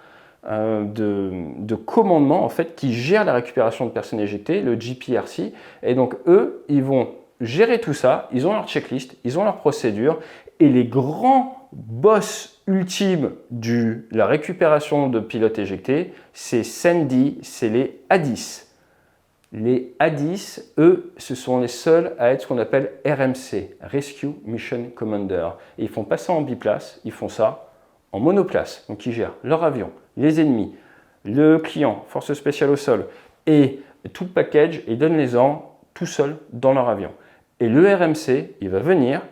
de commandement en fait, qui gère la récupération de personnes éjectées, le GPRC, et donc eux, ils vont gérer tout ça, ils ont leur checklist, ils ont leur procédure, et les grands boss ultimes de la récupération de pilotes éjectés, c'est Sandy, c'est les A10. Les A10, eux, ce sont les seuls à être ce qu'on appelle RMC, Rescue Mission Commander. Et ils font pas ça en biplace, ils font ça en monoplace. Donc ils gèrent leur avion, les ennemis, le client, force spéciale au sol, et tout le package, et donnent les ordres tout seul dans leur avion. Et le RMC, il va venir,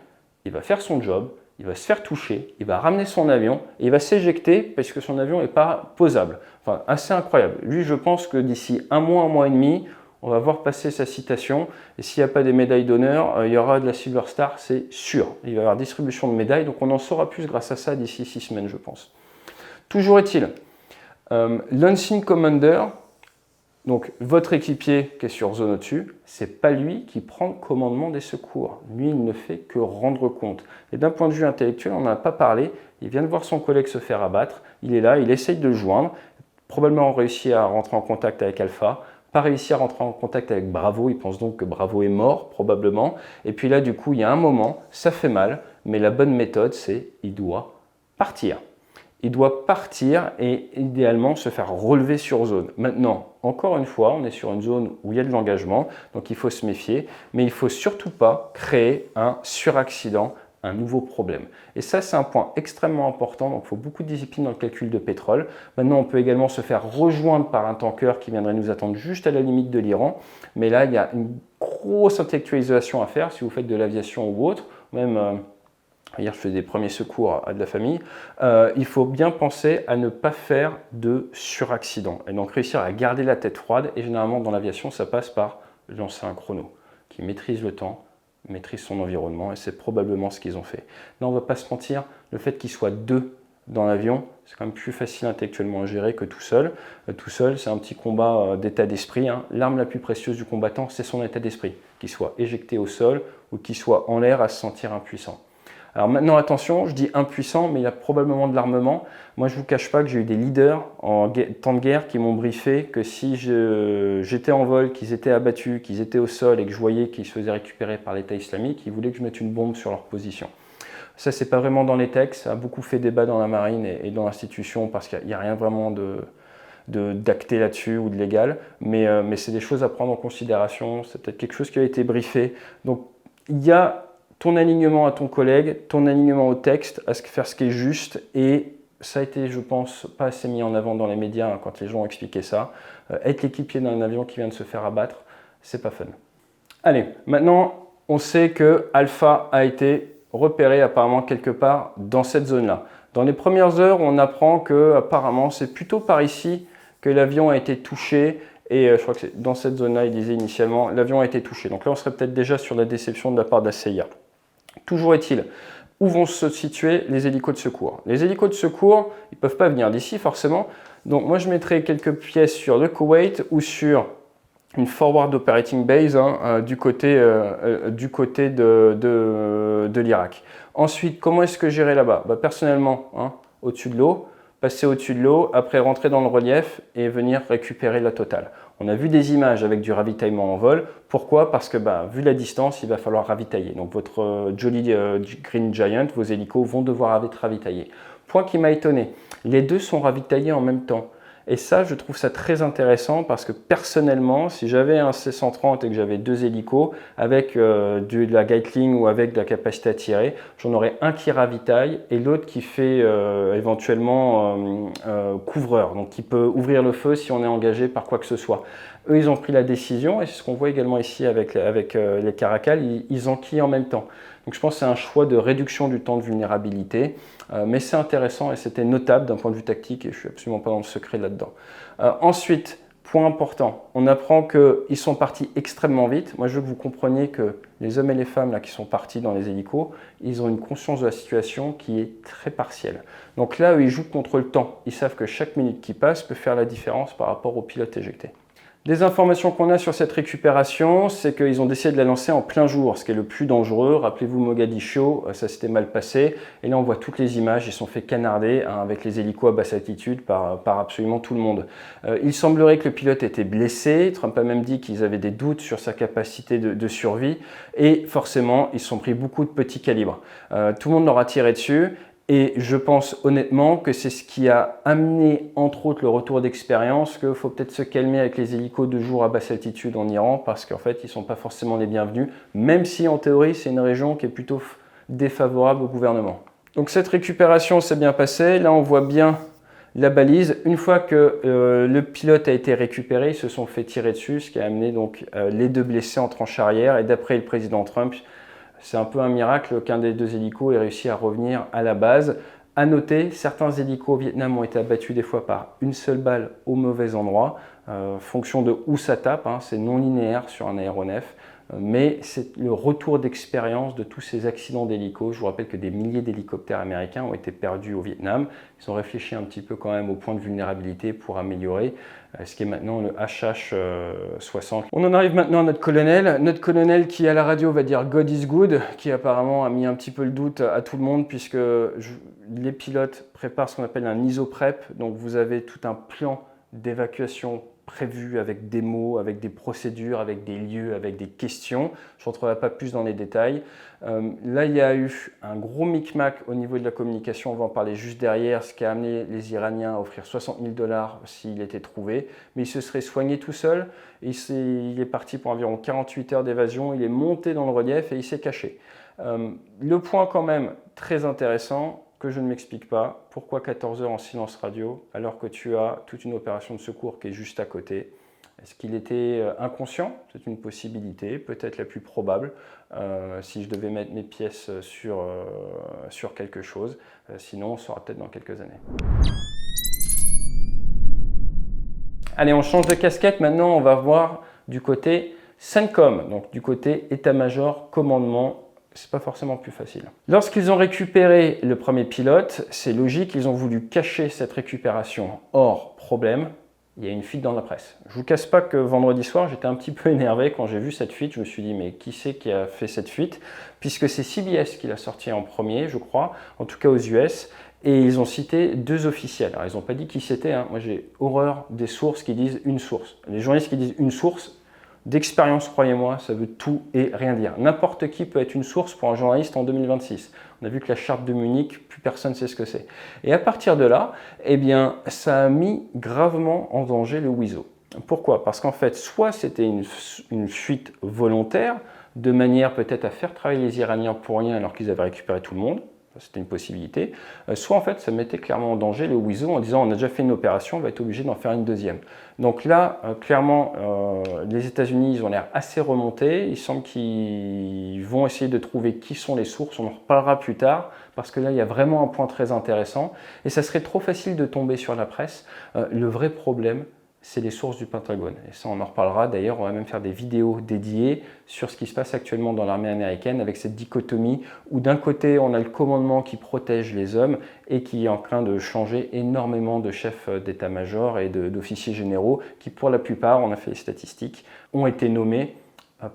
il va faire son job, il va se faire toucher, il va ramener son avion et il va s'éjecter parce que son avion n'est pas posable. Enfin, assez incroyable. Lui, je pense que d'ici un mois et demi, on va voir passer sa citation. Et s'il n'y a pas des médailles d'honneur, il y aura de la Silver Star, c'est sûr. Il va y avoir distribution de médailles, donc on en saura plus grâce à ça d'ici 6 semaines, je pense. Toujours est-il, l'Unseen Commander, donc votre équipier qui est sur zone au-dessus, c'est pas lui qui prend le commandement des secours. Lui, il ne fait que rendre compte. Et d'un point de vue intellectuel, on n'en a pas parlé. Il vient de voir son collègue se faire abattre. Il est là, il essaye de le joindre. Probablement réussi à rentrer en contact avec Alpha. Pas réussi à rentrer en contact avec Bravo. Il pense donc que Bravo est mort, probablement. Et puis là, du coup, il y a un moment, ça fait mal. Mais la bonne méthode, c'est il doit partir. Il doit partir et idéalement se faire relever sur zone. Maintenant, encore une fois, on est sur une zone où il y a de l'engagement, donc il faut se méfier, mais il ne faut surtout pas créer un suraccident, un nouveau problème. Et ça, c'est un point extrêmement important, donc il faut beaucoup de discipline dans le calcul de pétrole. Maintenant, on peut également se faire rejoindre par un tanker qui viendrait nous attendre juste à la limite de l'Iran, mais là, il y a une grosse intellectualisation à faire si vous faites de l'aviation ou autre, même... Hier, je faisais des premiers secours à de la famille. Il faut bien penser à ne pas faire de suraccident et donc réussir à garder la tête froide. Et généralement, dans l'aviation, ça passe par lancer un chrono qui maîtrise le temps, maîtrise son environnement et c'est probablement ce qu'ils ont fait. Là, on ne va pas se mentir, le fait qu'ils soient deux dans l'avion, c'est quand même plus facile intellectuellement à gérer que tout seul. Tout seul, c'est un petit combat d'état d'esprit, hein. L'arme la plus précieuse du combattant, c'est son état d'esprit, qu'il soit éjecté au sol ou qu'il soit en l'air à se sentir impuissant. Alors maintenant, attention, je dis impuissant, mais il y a probablement de l'armement. Moi, je ne vous cache pas que j'ai eu des leaders en temps de guerre qui m'ont briefé que si j'étais en vol, qu'ils étaient abattus, qu'ils étaient au sol et que je voyais qu'ils se faisaient récupérer par l'État islamique, ils voulaient que je mette une bombe sur leur position. Ça, c'est pas vraiment dans les textes, ça a beaucoup fait débat dans la marine et dans l'institution parce qu'il n'y a rien vraiment d'acté là-dessus ou de légal, mais c'est des choses à prendre en considération, c'est peut-être quelque chose qui a été briefé. Donc, il y a ton alignement à ton collègue, ton alignement au texte, à faire ce qui est juste, et ça a été, je pense, pas assez mis en avant dans les médias hein, quand les gens ont expliqué ça. Être l'équipier d'un avion qui vient de se faire abattre, c'est pas fun. Allez, maintenant, on sait que Alpha a été repéré apparemment quelque part dans cette zone-là. Dans les premières heures, on apprend que apparemment c'est plutôt par ici que l'avion a été touché. Et je crois que c'est dans cette zone-là, il disait initialement, l'avion a été touché. Donc là, on serait peut-être déjà sur la déception de la part de la CIA. Toujours est-il, où vont se situer les hélicos de secours? Les hélicos de secours, ils ne peuvent pas venir d'ici forcément. Donc moi, je mettrai quelques pièces sur le Koweït ou sur une Forward Operating Base hein, du côté de l'Irak. Ensuite, comment est-ce que j'irai là-bas? Personnellement, hein, au-dessus de l'eau, passer au-dessus de l'eau, après rentrer dans le relief et venir récupérer la totale. On a vu des images avec du ravitaillement en vol. Pourquoi? Parce que vu la distance, il va falloir ravitailler. Donc votre Jolly Green Giant, vos hélicos vont devoir être ravitaillés. Point qui m'a étonné, les deux sont ravitaillés en même temps. Et ça, je trouve ça très intéressant parce que personnellement, si j'avais un C-130 et que j'avais deux hélicos avec de la Gatling ou avec de la capacité à tirer, j'en aurais un qui ravitaille et l'autre qui fait éventuellement couvreur, donc qui peut ouvrir le feu si on est engagé par quoi que ce soit. Eux, ils ont pris la décision et c'est ce qu'on voit également ici avec les Caracal, ils enquillent en même temps. Donc je pense que c'est un choix de réduction du temps de vulnérabilité, mais c'est intéressant et c'était notable d'un point de vue tactique et je ne suis absolument pas dans le secret là-dedans. Ensuite, point important, on apprend qu'ils sont partis extrêmement vite. Moi je veux que vous compreniez que les hommes et les femmes là, qui sont partis dans les hélicos, ils ont une conscience de la situation qui est très partielle. Donc là, eux, ils jouent contre le temps. Ils savent que chaque minute qui passe peut faire la différence par rapport au pilote éjecté. Les informations qu'on a sur cette récupération, c'est qu'ils ont décidé de la lancer en plein jour, ce qui est le plus dangereux. Rappelez-vous Mogadiscio, ça s'était mal passé. Et là, on voit toutes les images, ils sont fait canarder hein, avec les hélicos à basse altitude par absolument tout le monde. Il semblerait que le pilote était blessé. Trump a même dit qu'ils avaient des doutes sur sa capacité de survie. Et forcément, ils se sont pris beaucoup de petits calibres. Tout le monde leur a tiré dessus. Et je pense honnêtement que c'est ce qui a amené, entre autres, le retour d'expérience, qu'il faut peut-être se calmer avec les hélicos de jour à basse altitude en Iran, parce qu'en fait, ils ne sont pas forcément les bienvenus, même si en théorie, c'est une région qui est plutôt défavorable au gouvernement. Donc cette récupération s'est bien passée. Là, on voit bien la balise. Une fois que le pilote a été récupéré, ils se sont fait tirer dessus, ce qui a amené donc les deux blessés en tranche arrière. Et d'après le président Trump, c'est un peu un miracle qu'un des deux hélicos ait réussi à revenir à la base. À noter, certains hélicos au Vietnam ont été abattus des fois par une seule balle au mauvais endroit, fonction de où ça tape, hein, c'est non linéaire sur un aéronef, mais c'est le retour d'expérience de tous ces accidents d'hélicos. Je vous rappelle que des milliers d'hélicoptères américains ont été perdus au Vietnam. Ils ont réfléchi un petit peu quand même au point de vulnérabilité pour améliorer, ce qui est maintenant le HH-60. On en arrive maintenant à notre colonel qui à la radio va dire God is good, qui apparemment a mis un petit peu le doute à tout le monde puisque les pilotes préparent ce qu'on appelle un ISO-PREP, donc vous avez tout un plan d'évacuation prévu avec des mots, avec des procédures, avec des lieux, avec des questions. Je ne rentrerai pas plus dans les détails. Là, il y a eu un gros micmac au niveau de la communication, on va en parler juste derrière, ce qui a amené les Iraniens à offrir 60 000 $ s'il était trouvé. Mais il se serait soigné tout seul. Il est parti pour environ 48 heures d'évasion, il est monté dans le relief et il s'est caché. Le point quand même très intéressant, que je ne m'explique pas, pourquoi 14 heures en silence radio alors que tu as toute une opération de secours qui est juste à côté? Est-ce qu'il était inconscient? C'est une possibilité, peut-être la plus probable, si je devais mettre mes pièces sur quelque chose. Sinon, on saura peut-être dans quelques années. Allez, on change de casquette. Maintenant, on va voir du côté CENTCOM, donc du côté état-major, commandement, c'est pas forcément plus facile. Lorsqu'ils ont récupéré le premier pilote, c'est logique, ils ont voulu cacher cette récupération. Or, problème, il y a une fuite dans la presse. Je ne vous casse pas que vendredi soir, j'étais un petit peu énervé quand j'ai vu cette fuite. Je me suis dit, mais qui c'est qui a fait cette fuite? Puisque c'est CBS qui l'a sorti en premier, je crois, en tout cas aux US. Et ils ont cité 2 officiels. Alors, ils n'ont pas dit qui c'était. Hein. Moi, j'ai horreur des sources qui disent une source. Les journalistes qui disent une source, d'expérience, croyez-moi, ça veut tout et rien dire. N'importe qui peut être une source pour un journaliste en 2026. On a vu que la charte de Munich, plus personne ne sait ce que c'est. Et à partir de là, eh bien, ça a mis gravement en danger le WISO. Pourquoi? Parce qu'en fait, soit c'était une fuite volontaire, de manière peut-être à faire travailler les Iraniens pour rien alors qu'ils avaient récupéré tout le monde. C'était une possibilité. Soit en fait, ça mettait clairement en danger le WISO en disant on a déjà fait une opération, on va être obligé d'en faire une deuxième. Donc là, clairement, les États-Unis, ils ont l'air assez remontés. Il semble qu'ils vont essayer de trouver qui sont les sources. On en reparlera plus tard parce que là, il y a vraiment un point très intéressant. Et ça serait trop facile de tomber sur la presse. Le vrai problème, c'est les sources du Pentagone. Et ça, on en reparlera. D'ailleurs, on va même faire des vidéos dédiées sur ce qui se passe actuellement dans l'armée américaine avec cette dichotomie où d'un côté, on a le commandement qui protège les hommes et qui est en train de changer énormément de chefs d'état-major et d'officiers généraux qui, pour la plupart, on a fait les statistiques, ont été nommés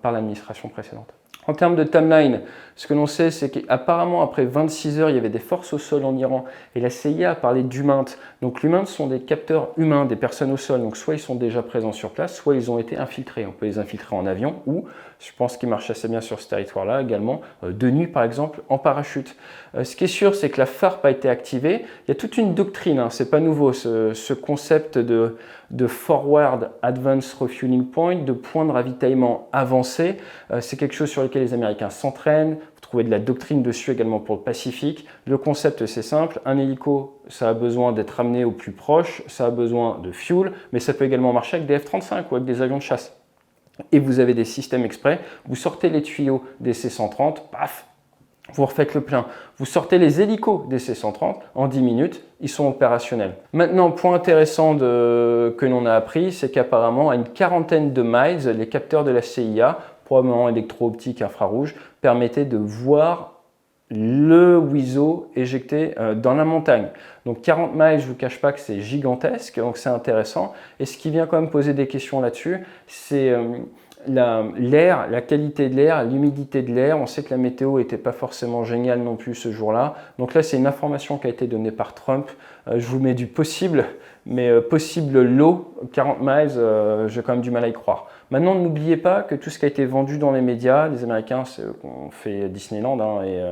par l'administration précédente. En termes de timeline, ce que l'on sait, c'est qu'apparemment, après 26 heures, il y avait des forces au sol en Iran et la CIA a parlé d'humains. Donc, l'humain sont des capteurs humains, des personnes au sol. Donc, soit ils sont déjà présents sur place, soit ils ont été infiltrés. On peut les infiltrer en avion ou, je pense qu'ils marchent assez bien sur ce territoire-là, également de nuit, par exemple, en parachute. Ce qui est sûr, c'est que la FARP a été activée. Il y a toute une doctrine, hein, c'est pas nouveau, ce concept de Forward Advanced Refueling Point, de point de ravitaillement avancé. C'est quelque chose sur lequel les Américains s'entraînent. Vous trouvez de la doctrine dessus également pour le Pacifique. Le concept, c'est simple. Un hélico, ça a besoin d'être amené au plus proche, ça a besoin de fuel, mais ça peut également marcher avec des F-35 ou avec des avions de chasse. Et vous avez des systèmes exprès. Vous sortez les tuyaux des C-130, paf, vous refaites le plein. Vous sortez les hélicos des C-130, en 10 minutes, ils sont opérationnels. Maintenant, point intéressant que l'on a appris, c'est qu'apparemment, à une quarantaine de miles, les capteurs de la CIA, probablement électro-optique infrarouge, permettaient de voir le WISO éjecté dans la montagne. Donc 40 miles, je ne vous cache pas que c'est gigantesque, donc c'est intéressant. Et ce qui vient quand même poser des questions là-dessus, c'est l'air, la qualité de l'air, l'humidité de l'air. On sait que la météo n'était pas forcément géniale non plus ce jour-là. Donc là, c'est une information qui a été donnée par Trump. Je vous mets du possible, mais possible low, 40 miles, j'ai quand même du mal à y croire. Maintenant, n'oubliez pas que tout ce qui a été vendu dans les médias, les Américains, c'est eux qui ont fait Disneyland, hein, et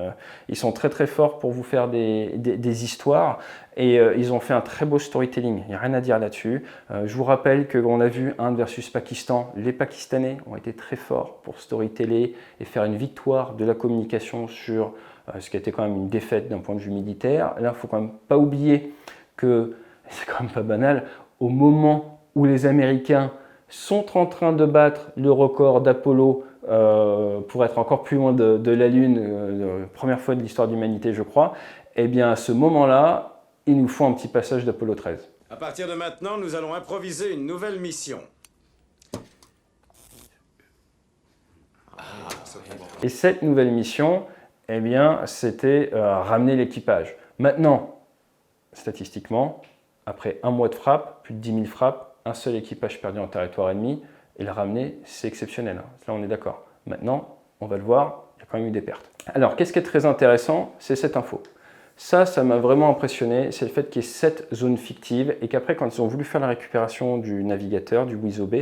ils sont très très forts pour vous faire des histoires, et ils ont fait un très beau storytelling, il n'y a rien à dire là-dessus. Je vous rappelle qu'on a vu Inde versus Pakistan, les Pakistanais ont été très forts pour storyteller et faire une victoire de la communication sur ce qui a été quand même une défaite d'un point de vue militaire. Là, il ne faut quand même pas oublier que, c'est quand même pas banal, au moment où les Américains sont en train de battre le record d'Apollo pour être encore plus loin de la Lune, première fois de l'histoire de l'humanité, je crois, eh bien à ce moment-là, il nous faut un petit passage d'Apollo 13.
À partir de maintenant, nous allons improviser une nouvelle mission.
Et cette nouvelle mission, eh bien, c'était ramener l'équipage. Maintenant, statistiquement, après un mois de frappe, plus de 10 000 frappes, un seul équipage perdu en territoire ennemi, et le ramener, c'est exceptionnel. Là, on est d'accord. Maintenant, on va le voir, il y a quand même eu des pertes. Alors, qu'est-ce qui est très intéressant? C'est cette info. Ça m'a vraiment impressionné, c'est le fait qu'il y ait 7 zones fictives et qu'après, quand ils ont voulu faire la récupération du navigateur, du WISO B,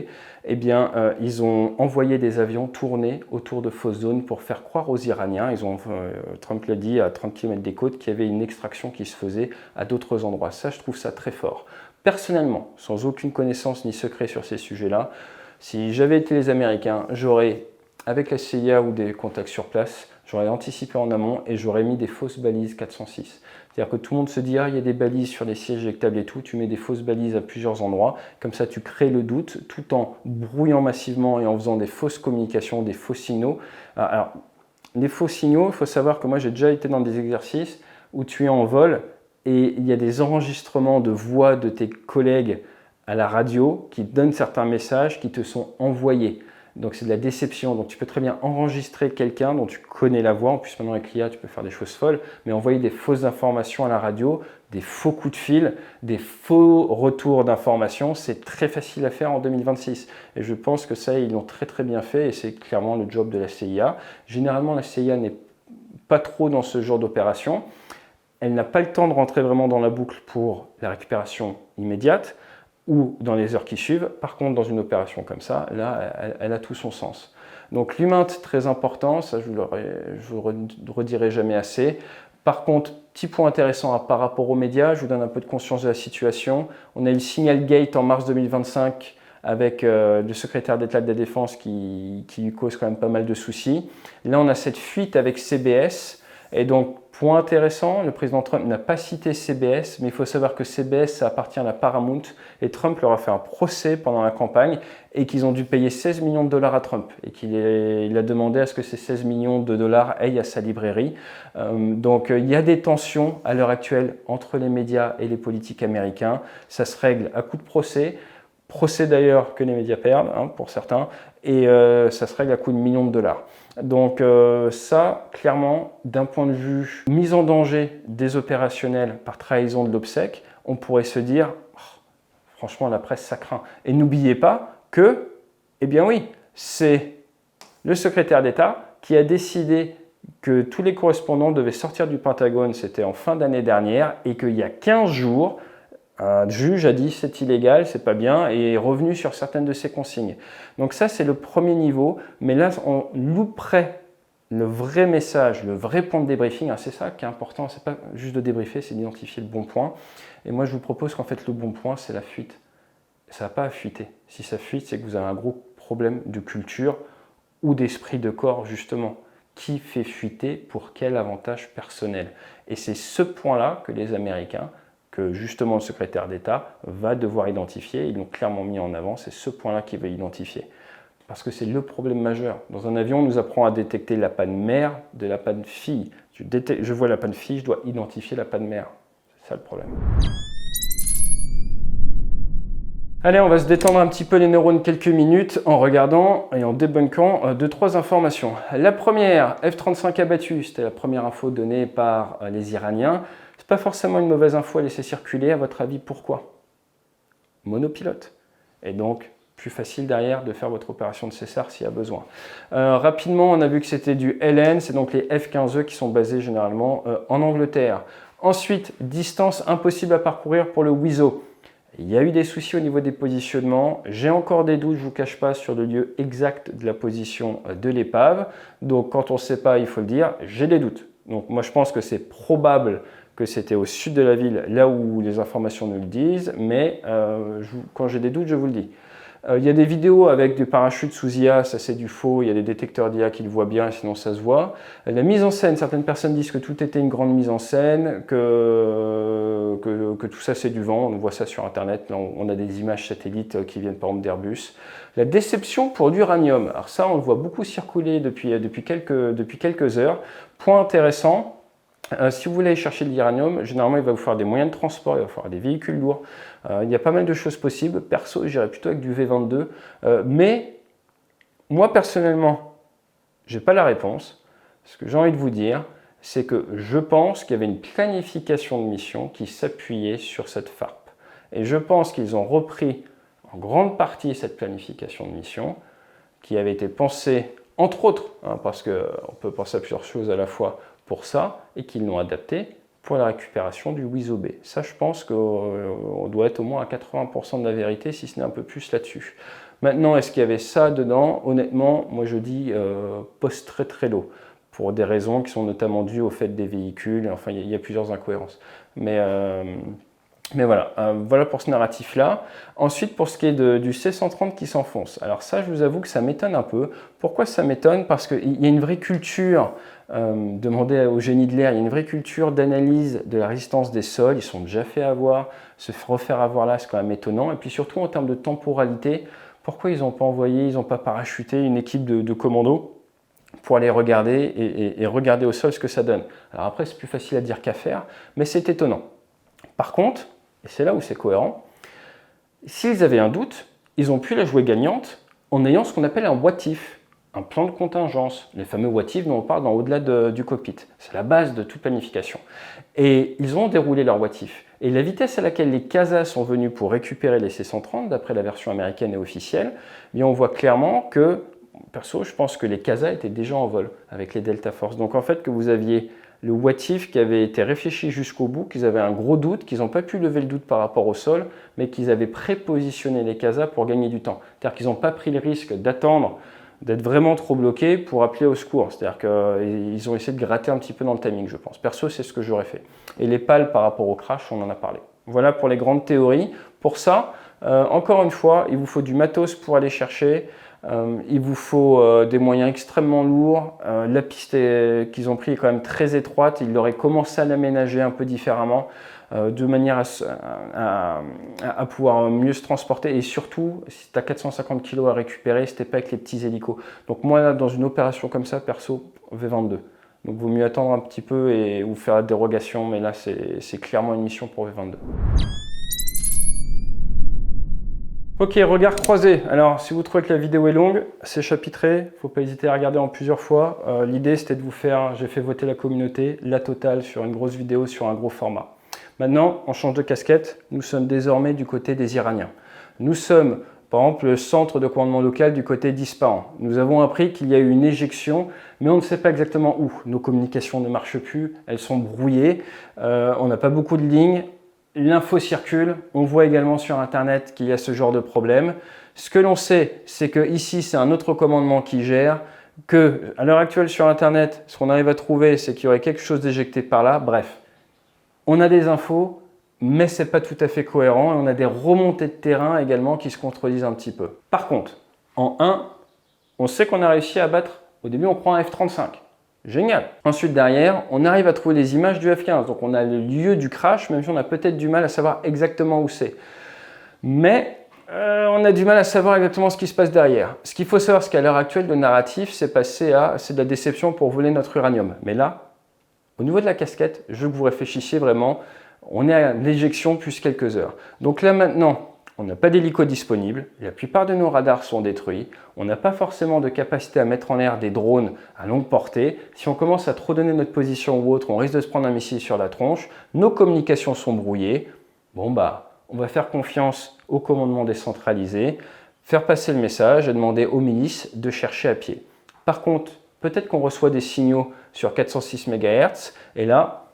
eh bien, ils ont envoyé des avions tourner autour de fausses zones pour faire croire aux Iraniens, Trump l'a dit, à 30 km des côtes, qu'il y avait une extraction qui se faisait à d'autres endroits. Ça, je trouve ça très fort. Personnellement, sans aucune connaissance ni secret sur ces sujets-là, si j'avais été les Américains, j'aurais, avec la CIA ou des contacts sur place, j'aurais anticipé en amont et j'aurais mis des fausses balises 406. C'est-à-dire que tout le monde se dit, ah, il y a des balises sur les sièges éjectables et tout, tu mets des fausses balises à plusieurs endroits, comme ça tu crées le doute, tout en brouillant massivement et en faisant des fausses communications, des faux signaux. Alors, les faux signaux, il faut savoir que moi j'ai déjà été dans des exercices où tu es en vol et il y a des enregistrements de voix de tes collègues à la radio qui donnent certains messages qui te sont envoyés. Donc c'est de la déception. Donc tu peux très bien enregistrer quelqu'un dont tu connais la voix. En plus maintenant avec l'IA, tu peux faire des choses folles, mais envoyer des fausses informations à la radio, des faux coups de fil, des faux retours d'informations, c'est très facile à faire en 2026. Et je pense que ça, ils l'ont très très bien fait et c'est clairement le job de la CIA. Généralement, la CIA n'est pas trop dans ce genre d'opération. Elle n'a pas le temps de rentrer vraiment dans la boucle pour la récupération immédiate ou dans les heures qui suivent. Par contre, dans une opération comme ça, là, elle a tout son sens. Donc l'humain, très important, ça je vous le redirai jamais assez. Par contre, petit point intéressant par rapport aux médias, je vous donne un peu de conscience de la situation. On a eu le Signalgate en mars 2025 avec le secrétaire d'État de la Défense qui lui cause quand même pas mal de soucis. Là, on a cette fuite avec CBS. Et donc, point intéressant, le président Trump n'a pas cité CBS, mais il faut savoir que CBS, ça appartient à la Paramount, et Trump leur a fait un procès pendant la campagne, et qu'ils ont dû payer 16 millions de dollars à Trump, et il a demandé à ce que ces 16 millions de dollars aillent à sa librairie. Donc, il y a des tensions à l'heure actuelle entre les médias et les politiques américains. Ça se règle à coup de procès d'ailleurs que les médias perdent, pour certains, et ça se règle à coup de millions de dollars. Donc ça, clairement, d'un point de vue mise en danger des opérationnels par trahison de l'OPSEC, on pourrait se dire, oh, franchement, la presse, ça craint. Et n'oubliez pas que, eh bien oui, c'est le secrétaire d'État qui a décidé que tous les correspondants devaient sortir du Pentagone, c'était en fin d'année dernière, et qu'il y a 15 jours, un juge a dit c'est illégal, c'est pas bien, et est revenu sur certaines de ses consignes. Donc ça, c'est le premier niveau, mais là, on louperait le vrai message, le vrai point de débriefing. C'est ça qui est important, c'est pas juste de débriefer, c'est d'identifier le bon point. Et moi, je vous propose qu'en fait, le bon point, c'est la fuite. Ça va pas à fuiter. Si ça fuite, c'est que vous avez un gros problème de culture ou d'esprit de corps, justement. Qui fait fuiter pour quel avantage personnel? Et c'est ce point-là que les Américains, que justement le secrétaire d'État va devoir identifier. Ils l'ont clairement mis en avant, c'est ce point-là qu'il veut identifier. Parce que c'est le problème majeur. Dans un avion, on nous apprend à détecter la panne mère de la panne fille. Je vois la panne fille, je dois identifier la panne mère. C'est ça le problème. Allez, on va se détendre un petit peu les neurones quelques minutes en regardant et en débunkant 2-3 informations. La première, F-35 abattu, c'était la première info donnée par les Iraniens. C'est pas forcément une mauvaise info à laisser circuler, à votre avis, pourquoi? Monopilote. Et donc, plus facile derrière de faire votre opération de César s'il y a besoin. Rapidement, on a vu que c'était du LN, c'est donc les F-15E qui sont basés généralement en Angleterre. Ensuite, distance impossible à parcourir pour le WISO. Il y a eu des soucis au niveau des positionnements. J'ai encore des doutes, je ne vous cache pas, sur le lieu exact de la position de l'épave. Donc, quand on ne sait pas, il faut le dire, j'ai des doutes. Donc, moi, je pense que c'est probable que c'était au sud de la ville, là où les informations nous le disent, mais quand j'ai des doutes, je vous le dis. Il y a des vidéos avec du parachute sous IA, ça c'est du faux, il y a des détecteurs d'IA qui le voient bien, sinon ça se voit. La mise en scène, certaines personnes disent que tout était une grande mise en scène, que tout ça c'est du vent, on voit ça sur internet, là, on a des images satellites qui viennent par exemple d'Airbus. La déception pour l'uranium, alors ça on le voit beaucoup circuler depuis quelques heures. Point intéressant. Si vous voulez aller chercher de l'uranium, généralement il va vous falloir des moyens de transport, il va falloir des véhicules lourds. Il y a pas mal de choses possibles. Perso, j'irais plutôt avec du V22. Mais moi personnellement, je n'ai pas la réponse. Ce que j'ai envie de vous dire, c'est que je pense qu'il y avait une planification de mission qui s'appuyait sur cette FARP. Et je pense qu'ils ont repris en grande partie cette planification de mission qui avait été pensée, entre autres, parce qu'on peut penser à plusieurs choses à la fois, pour ça, et qu'ils l'ont adapté pour la récupération du WISO B. Ça, je pense qu'on doit être au moins à 80% de la vérité, si ce n'est un peu plus là-dessus. Maintenant, est-ce qu'il y avait ça dedans? Honnêtement, moi je dis post très low, pour des raisons qui sont notamment dues au fait des véhicules, enfin il y a plusieurs incohérences. Mais voilà, voilà pour ce narratif-là. Ensuite, pour ce qui est du C130 qui s'enfonce. Alors ça, je vous avoue que ça m'étonne un peu. Pourquoi ça m'étonne? Parce qu'il y a une vraie culture, demandez au génie de l'air, il y a une vraie culture d'analyse de la résistance des sols. Ils sont déjà fait avoir, se refaire avoir là, c'est quand même étonnant. Et puis surtout, en termes de temporalité, pourquoi ils n'ont pas envoyé, ils n'ont pas parachuté une équipe de commandos pour aller regarder et regarder au sol ce que ça donne? Alors après, c'est plus facile à dire qu'à faire, mais c'est étonnant. Par contre, et c'est là où c'est cohérent, s'ils avaient un doute, ils ont pu la jouer gagnante en ayant ce qu'on appelle un what if, un plan de contingence, les fameux what if dont on parle dans Au-delà du cockpit. C'est la base de toute planification. Et ils ont déroulé leur what if. Et la vitesse à laquelle les CASA sont venus pour récupérer les C-130, d'après la version américaine et officielle, eh bien on voit clairement que, perso, je pense que les CASA étaient déjà en vol avec les Delta Force. Donc en fait, que vous aviez le what if qui avait été réfléchi jusqu'au bout, qu'ils avaient un gros doute, qu'ils n'ont pas pu lever le doute par rapport au sol, mais qu'ils avaient prépositionné les CASA pour gagner du temps. C'est-à-dire qu'ils n'ont pas pris le risque d'attendre, d'être vraiment trop bloqués pour appeler au secours. C'est-à-dire qu'ils ont essayé de gratter un petit peu dans le timing, je pense. Perso, c'est ce que j'aurais fait. Et les pales par rapport au crash, on en a parlé. Voilà pour les grandes théories. Pour ça, encore une fois, il vous faut du matos pour aller chercher. Il vous faut des moyens extrêmement lourds. La piste qu'ils ont pris est quand même très étroite. Ils auraient commencé à l'aménager un peu différemment, de manière à pouvoir mieux se transporter. Et surtout, si tu as 450 kg à récupérer, c'était pas avec les petits hélicos. Donc moi, dans une opération comme ça, perso, V22. Donc il vaut mieux attendre un petit peu et vous faire la dérogation. Mais là, c'est clairement une mission pour V22. Ok, regard croisé. Alors, si vous trouvez que la vidéo est longue, c'est chapitré. Il ne faut pas hésiter à regarder en plusieurs fois. L'idée, c'était de vous faire, j'ai fait voter la communauté, la totale sur une grosse vidéo, sur un gros format. Maintenant, on change de casquette. Nous sommes désormais du côté des Iraniens. Nous sommes, par exemple, le centre de commandement local du côté d'Ispahan. Nous avons appris qu'il y a eu une éjection, mais on ne sait pas exactement où. Nos communications ne marchent plus, elles sont brouillées. On n'a pas beaucoup de lignes. L'info circule, on voit également sur Internet qu'il y a ce genre de problème. Ce que l'on sait, c'est que ici, c'est un autre commandement qui gère, que à l'heure actuelle sur Internet, ce qu'on arrive à trouver, c'est qu'il y aurait quelque chose d'éjecté par là. Bref, on a des infos, mais ce n'est pas tout à fait cohérent et on a des remontées de terrain également qui se contredisent un petit peu. Par contre, en 1, on sait qu'on a réussi à battre, au début on prend un F-35. Génial. Ensuite, derrière, on arrive à trouver des images du F-15. Donc, on a le lieu du crash, même si on a peut-être du mal à savoir exactement où c'est. Mais on a du mal à savoir exactement ce qui se passe derrière. Ce qu'il faut savoir, c'est qu'à l'heure actuelle, le narratif, c'est passé à c'est de la déception pour voler notre uranium. Mais là, au niveau de la casquette, je veux que vous réfléchissiez vraiment. On est à l'éjection plus quelques heures. Donc là, maintenant, on n'a pas d'hélico disponible, la plupart de nos radars sont détruits, on n'a pas forcément de capacité à mettre en l'air des drones à longue portée. Si on commence à trop donner notre position ou autre, on risque de se prendre un missile sur la tronche, nos communications sont brouillées. Bon bah, on va faire confiance au commandement décentralisé, faire passer le message et demander aux milices de chercher à pied. Par contre, peut-être qu'on reçoit des signaux sur 406 MHz et là,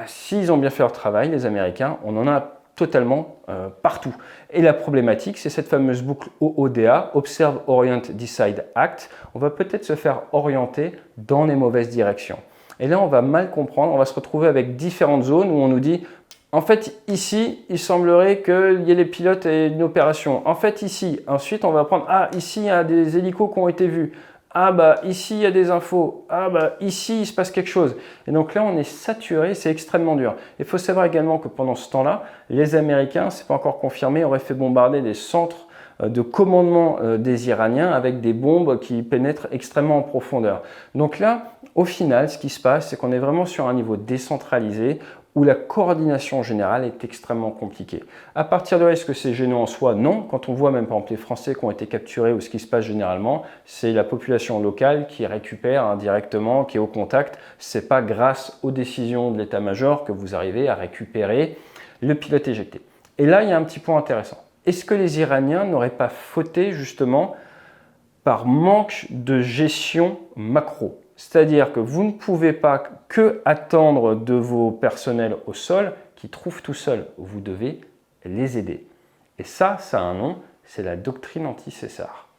s'ils ont bien fait leur travail, les Américains, on en a totalement partout. Et la problématique, c'est cette fameuse boucle OODA, Observe, Orient, Decide, Act. On va peut-être se faire orienter dans les mauvaises directions. Et là, on va mal comprendre, on va se retrouver avec différentes zones où on nous dit, en fait, ici, il semblerait qu'il y ait les pilotes et une opération. En fait, ici, ensuite, on va prendre, ici, il y a des hélicos qui ont été vus. Ici, il y a des infos. Ici, il se passe quelque chose. Et donc là, on est saturé, c'est extrêmement dur. Il faut savoir également que pendant ce temps-là, les Américains, c'est pas encore confirmé, auraient fait bombarder des centres de commandement des Iraniens avec des bombes qui pénètrent extrêmement en profondeur. Donc là, au final, ce qui se passe, c'est qu'on est vraiment sur un niveau décentralisé où la coordination générale est extrêmement compliquée. À partir de là, est-ce que c'est gênant en soi? Non. Quand on voit même par exemple les Français qui ont été capturés ou ce qui se passe généralement, c'est la population locale qui récupère directement, qui est au contact. Ce n'est pas grâce aux décisions de l'état-major que vous arrivez à récupérer le pilote éjecté. Et là, il y a un petit point intéressant. Est-ce que les Iraniens n'auraient pas fauté justement par manque de gestion macro? C'est-à-dire que vous ne pouvez pas que attendre de vos personnels au sol qui trouvent tout seuls. Vous devez les aider. Et ça a un nom, c'est la doctrine anti-César.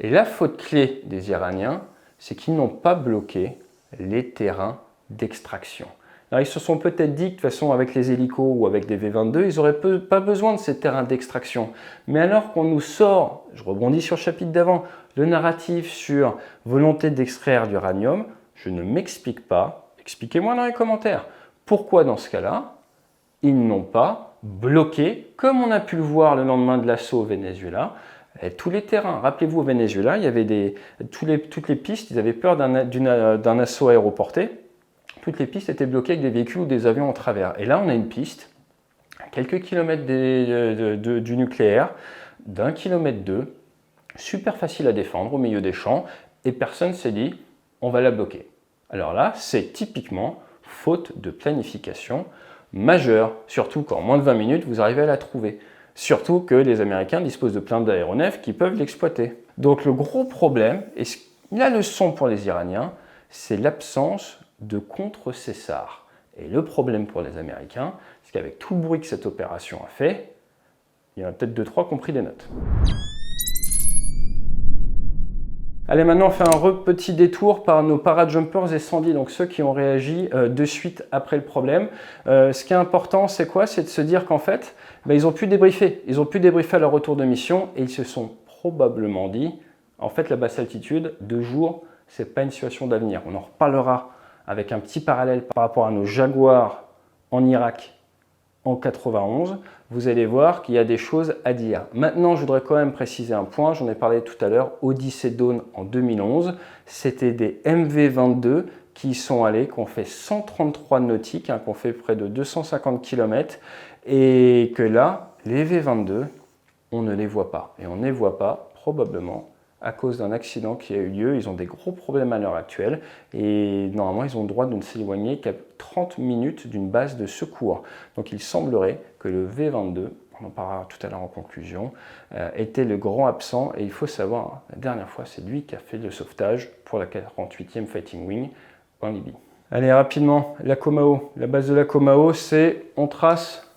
Et la faute clé des Iraniens, c'est qu'ils n'ont pas bloqué les terrains d'extraction. Alors, ils se sont peut-être dit que de toute façon, avec les hélicos ou avec des V22, ils n'auraient pas besoin de ces terrains d'extraction. Mais alors qu'on nous sort, je rebondis sur le chapitre d'avant, le narratif sur volonté d'extraire d'uranium, je ne m'explique pas, expliquez-moi dans les commentaires, pourquoi dans ce cas-là, ils n'ont pas bloqué, comme on a pu le voir le lendemain de l'assaut au Venezuela, tous les terrains. Rappelez-vous, au Venezuela, il y avait toutes les pistes, ils avaient peur d'un assaut aéroporté. Toutes les pistes étaient bloquées avec des véhicules ou des avions en travers. Et là, on a une piste, à quelques kilomètres du nucléaire, d'1,2 km, super facile à défendre au milieu des champs, et personne ne s'est dit on va la bloquer. Alors là, c'est typiquement faute de planification majeure, surtout qu'en moins de 20 minutes, vous arrivez à la trouver. Surtout que les Américains disposent de plein d'aéronefs qui peuvent l'exploiter. Donc le gros problème, et la leçon pour les Iraniens, c'est l'absence de contre-César. Et le problème pour les Américains, c'est qu'avec tout le bruit que cette opération a fait, il y en a peut-être 2-3 qui ont pris des notes. Allez, maintenant on fait un petit détour par nos parajumpers et Sandy, donc ceux qui ont réagi de suite après le problème. Ce qui est important, c'est quoi? C'est de se dire qu'en fait, ils ont pu débriefer. Ils ont pu débriefer à leur retour de mission et ils se sont probablement dit, en fait, la basse altitude, 2 jours, c'est pas une situation d'avenir. On en reparlera avec un petit parallèle par rapport à nos Jaguars en Irak en 91, vous allez voir qu'il y a des choses à dire. Maintenant, je voudrais quand même préciser un point, j'en ai parlé tout à l'heure, Odyssey Dawn en 2011, c'était des MV-22 qui y sont allés, qui ont fait 133 nautiques, qui ont fait près de 250 km, et que là, les V-22, on ne les voit pas. Et on ne les voit pas, probablement, à cause d'un accident qui a eu lieu. Ils ont des gros problèmes à l'heure actuelle et normalement ils ont le droit de ne s'éloigner qu'à 30 minutes d'une base de secours. Donc il semblerait que le V-22, on en parlera tout à l'heure en conclusion, était le grand absent et il faut savoir, la dernière fois c'est lui qui a fait le sauvetage pour la 48e Fighting Wing en Libye. Allez rapidement, la Comao. La base de la Comao, c'est on trace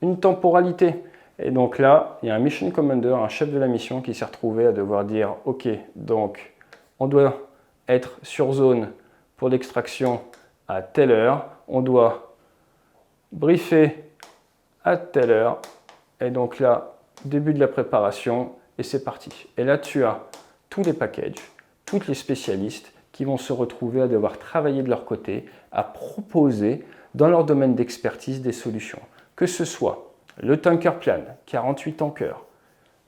une temporalité. Et donc là, il y a un mission commander, un chef de la mission qui s'est retrouvé à devoir dire « Ok, donc on doit être sur zone pour l'extraction à telle heure, on doit briefer à telle heure. » Et donc là, début de la préparation et c'est parti. Et là, tu as tous les packages, tous les spécialistes qui vont se retrouver à devoir travailler de leur côté, à proposer dans leur domaine d'expertise des solutions. Que ce soit le tanker plan, 48 tankers.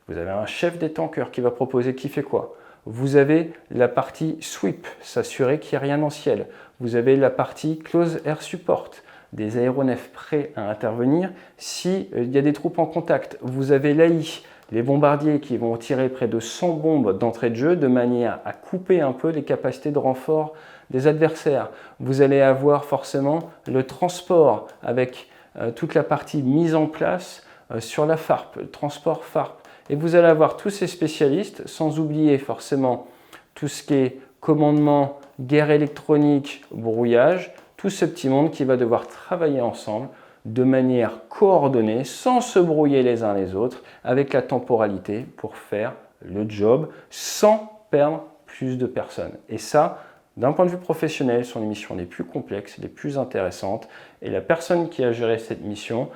Vous avez un chef des tankers qui va proposer qui fait quoi. Vous avez la partie sweep, s'assurer qu'il n'y a rien en ciel. Vous avez la partie close air support, des aéronefs prêts à intervenir s'il y a des troupes en contact. Vous avez l'AI, les bombardiers qui vont tirer près de 100 bombes d'entrée de jeu de manière à couper un peu les capacités de renfort des adversaires. Vous allez avoir forcément le transport avec toute la partie mise en place sur la FARP, le transport FARP. Et vous allez avoir tous ces spécialistes, sans oublier forcément tout ce qui est commandement, guerre électronique, brouillage, tout ce petit monde qui va devoir travailler ensemble de manière coordonnée, sans se brouiller les uns les autres, avec la temporalité pour faire le job sans perdre plus de personnes. Et ça, d'un point de vue professionnel, sont les missions les plus complexes, les plus intéressantes. Et la personne qui a géré cette mission,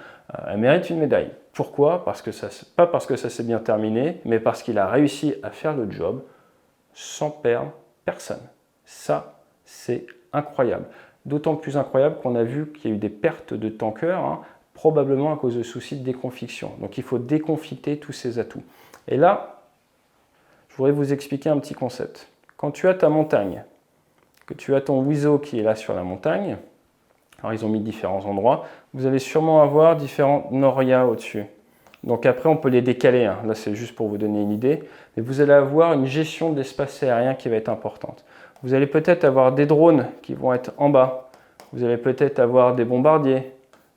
elle mérite une médaille. Pourquoi? Pas parce que ça s'est bien terminé, mais parce qu'il a réussi à faire le job sans perdre personne. Ça, c'est incroyable. D'autant plus incroyable qu'on a vu qu'il y a eu des pertes de tankers, probablement à cause de soucis de déconfliction. Donc il faut déconflicter tous ces atouts. Et là, je voudrais vous expliquer un petit concept. Quand tu as ta montagne, que tu as ton Wiso qui est là sur la montagne, alors ils ont mis différents endroits, vous allez sûrement avoir différents Noria au-dessus. Donc après on peut les décaler, là c'est juste pour vous donner une idée, mais vous allez avoir une gestion de l'espace aérien qui va être importante. Vous allez peut-être avoir des drones qui vont être en bas, vous allez peut-être avoir des bombardiers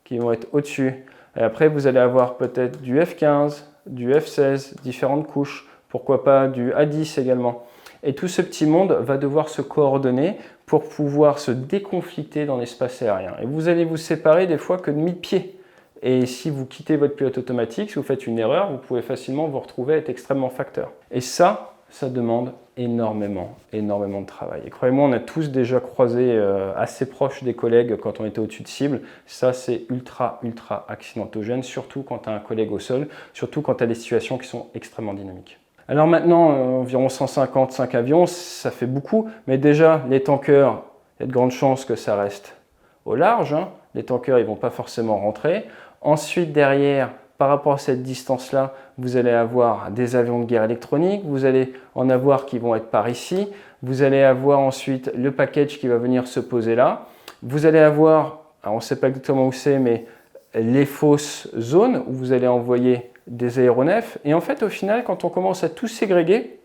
qui vont être au-dessus, et après vous allez avoir peut-être du F-15, du F-16, différentes couches, pourquoi pas du A-10 également. Et tout ce petit monde va devoir se coordonner pour pouvoir se déconflicter dans l'espace aérien. Et vous allez vous séparer des fois que de 1000 pieds. Et si vous quittez votre pilote automatique, si vous faites une erreur, vous pouvez facilement vous retrouver à être extrêmement facteur. Et ça demande énormément de travail. Et croyez-moi, on a tous déjà croisé assez proche des collègues quand on était au-dessus de cible. Ça, c'est ultra accidentogène, surtout quand tu as un collègue au sol, surtout quand tu as des situations qui sont extrêmement dynamiques. Alors maintenant, environ 155 avions, ça fait beaucoup, mais déjà, les tankers, il y a de grandes chances que ça reste au large. Les tankers, ils ne vont pas forcément rentrer. Ensuite, derrière, par rapport à cette distance-là, vous allez avoir des avions de guerre électronique, vous allez en avoir qui vont être par ici, vous allez avoir ensuite le package qui va venir se poser là, vous allez avoir, alors on ne sait pas exactement où c'est, mais les fausses zones où vous allez envoyer des aéronefs. Et en fait, au final, quand on commence à tout ségréguer,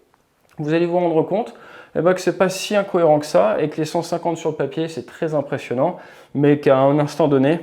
vous allez vous rendre compte que ce n'est pas si incohérent que ça et que les 150 sur le papier, c'est très impressionnant, mais qu'à un instant donné,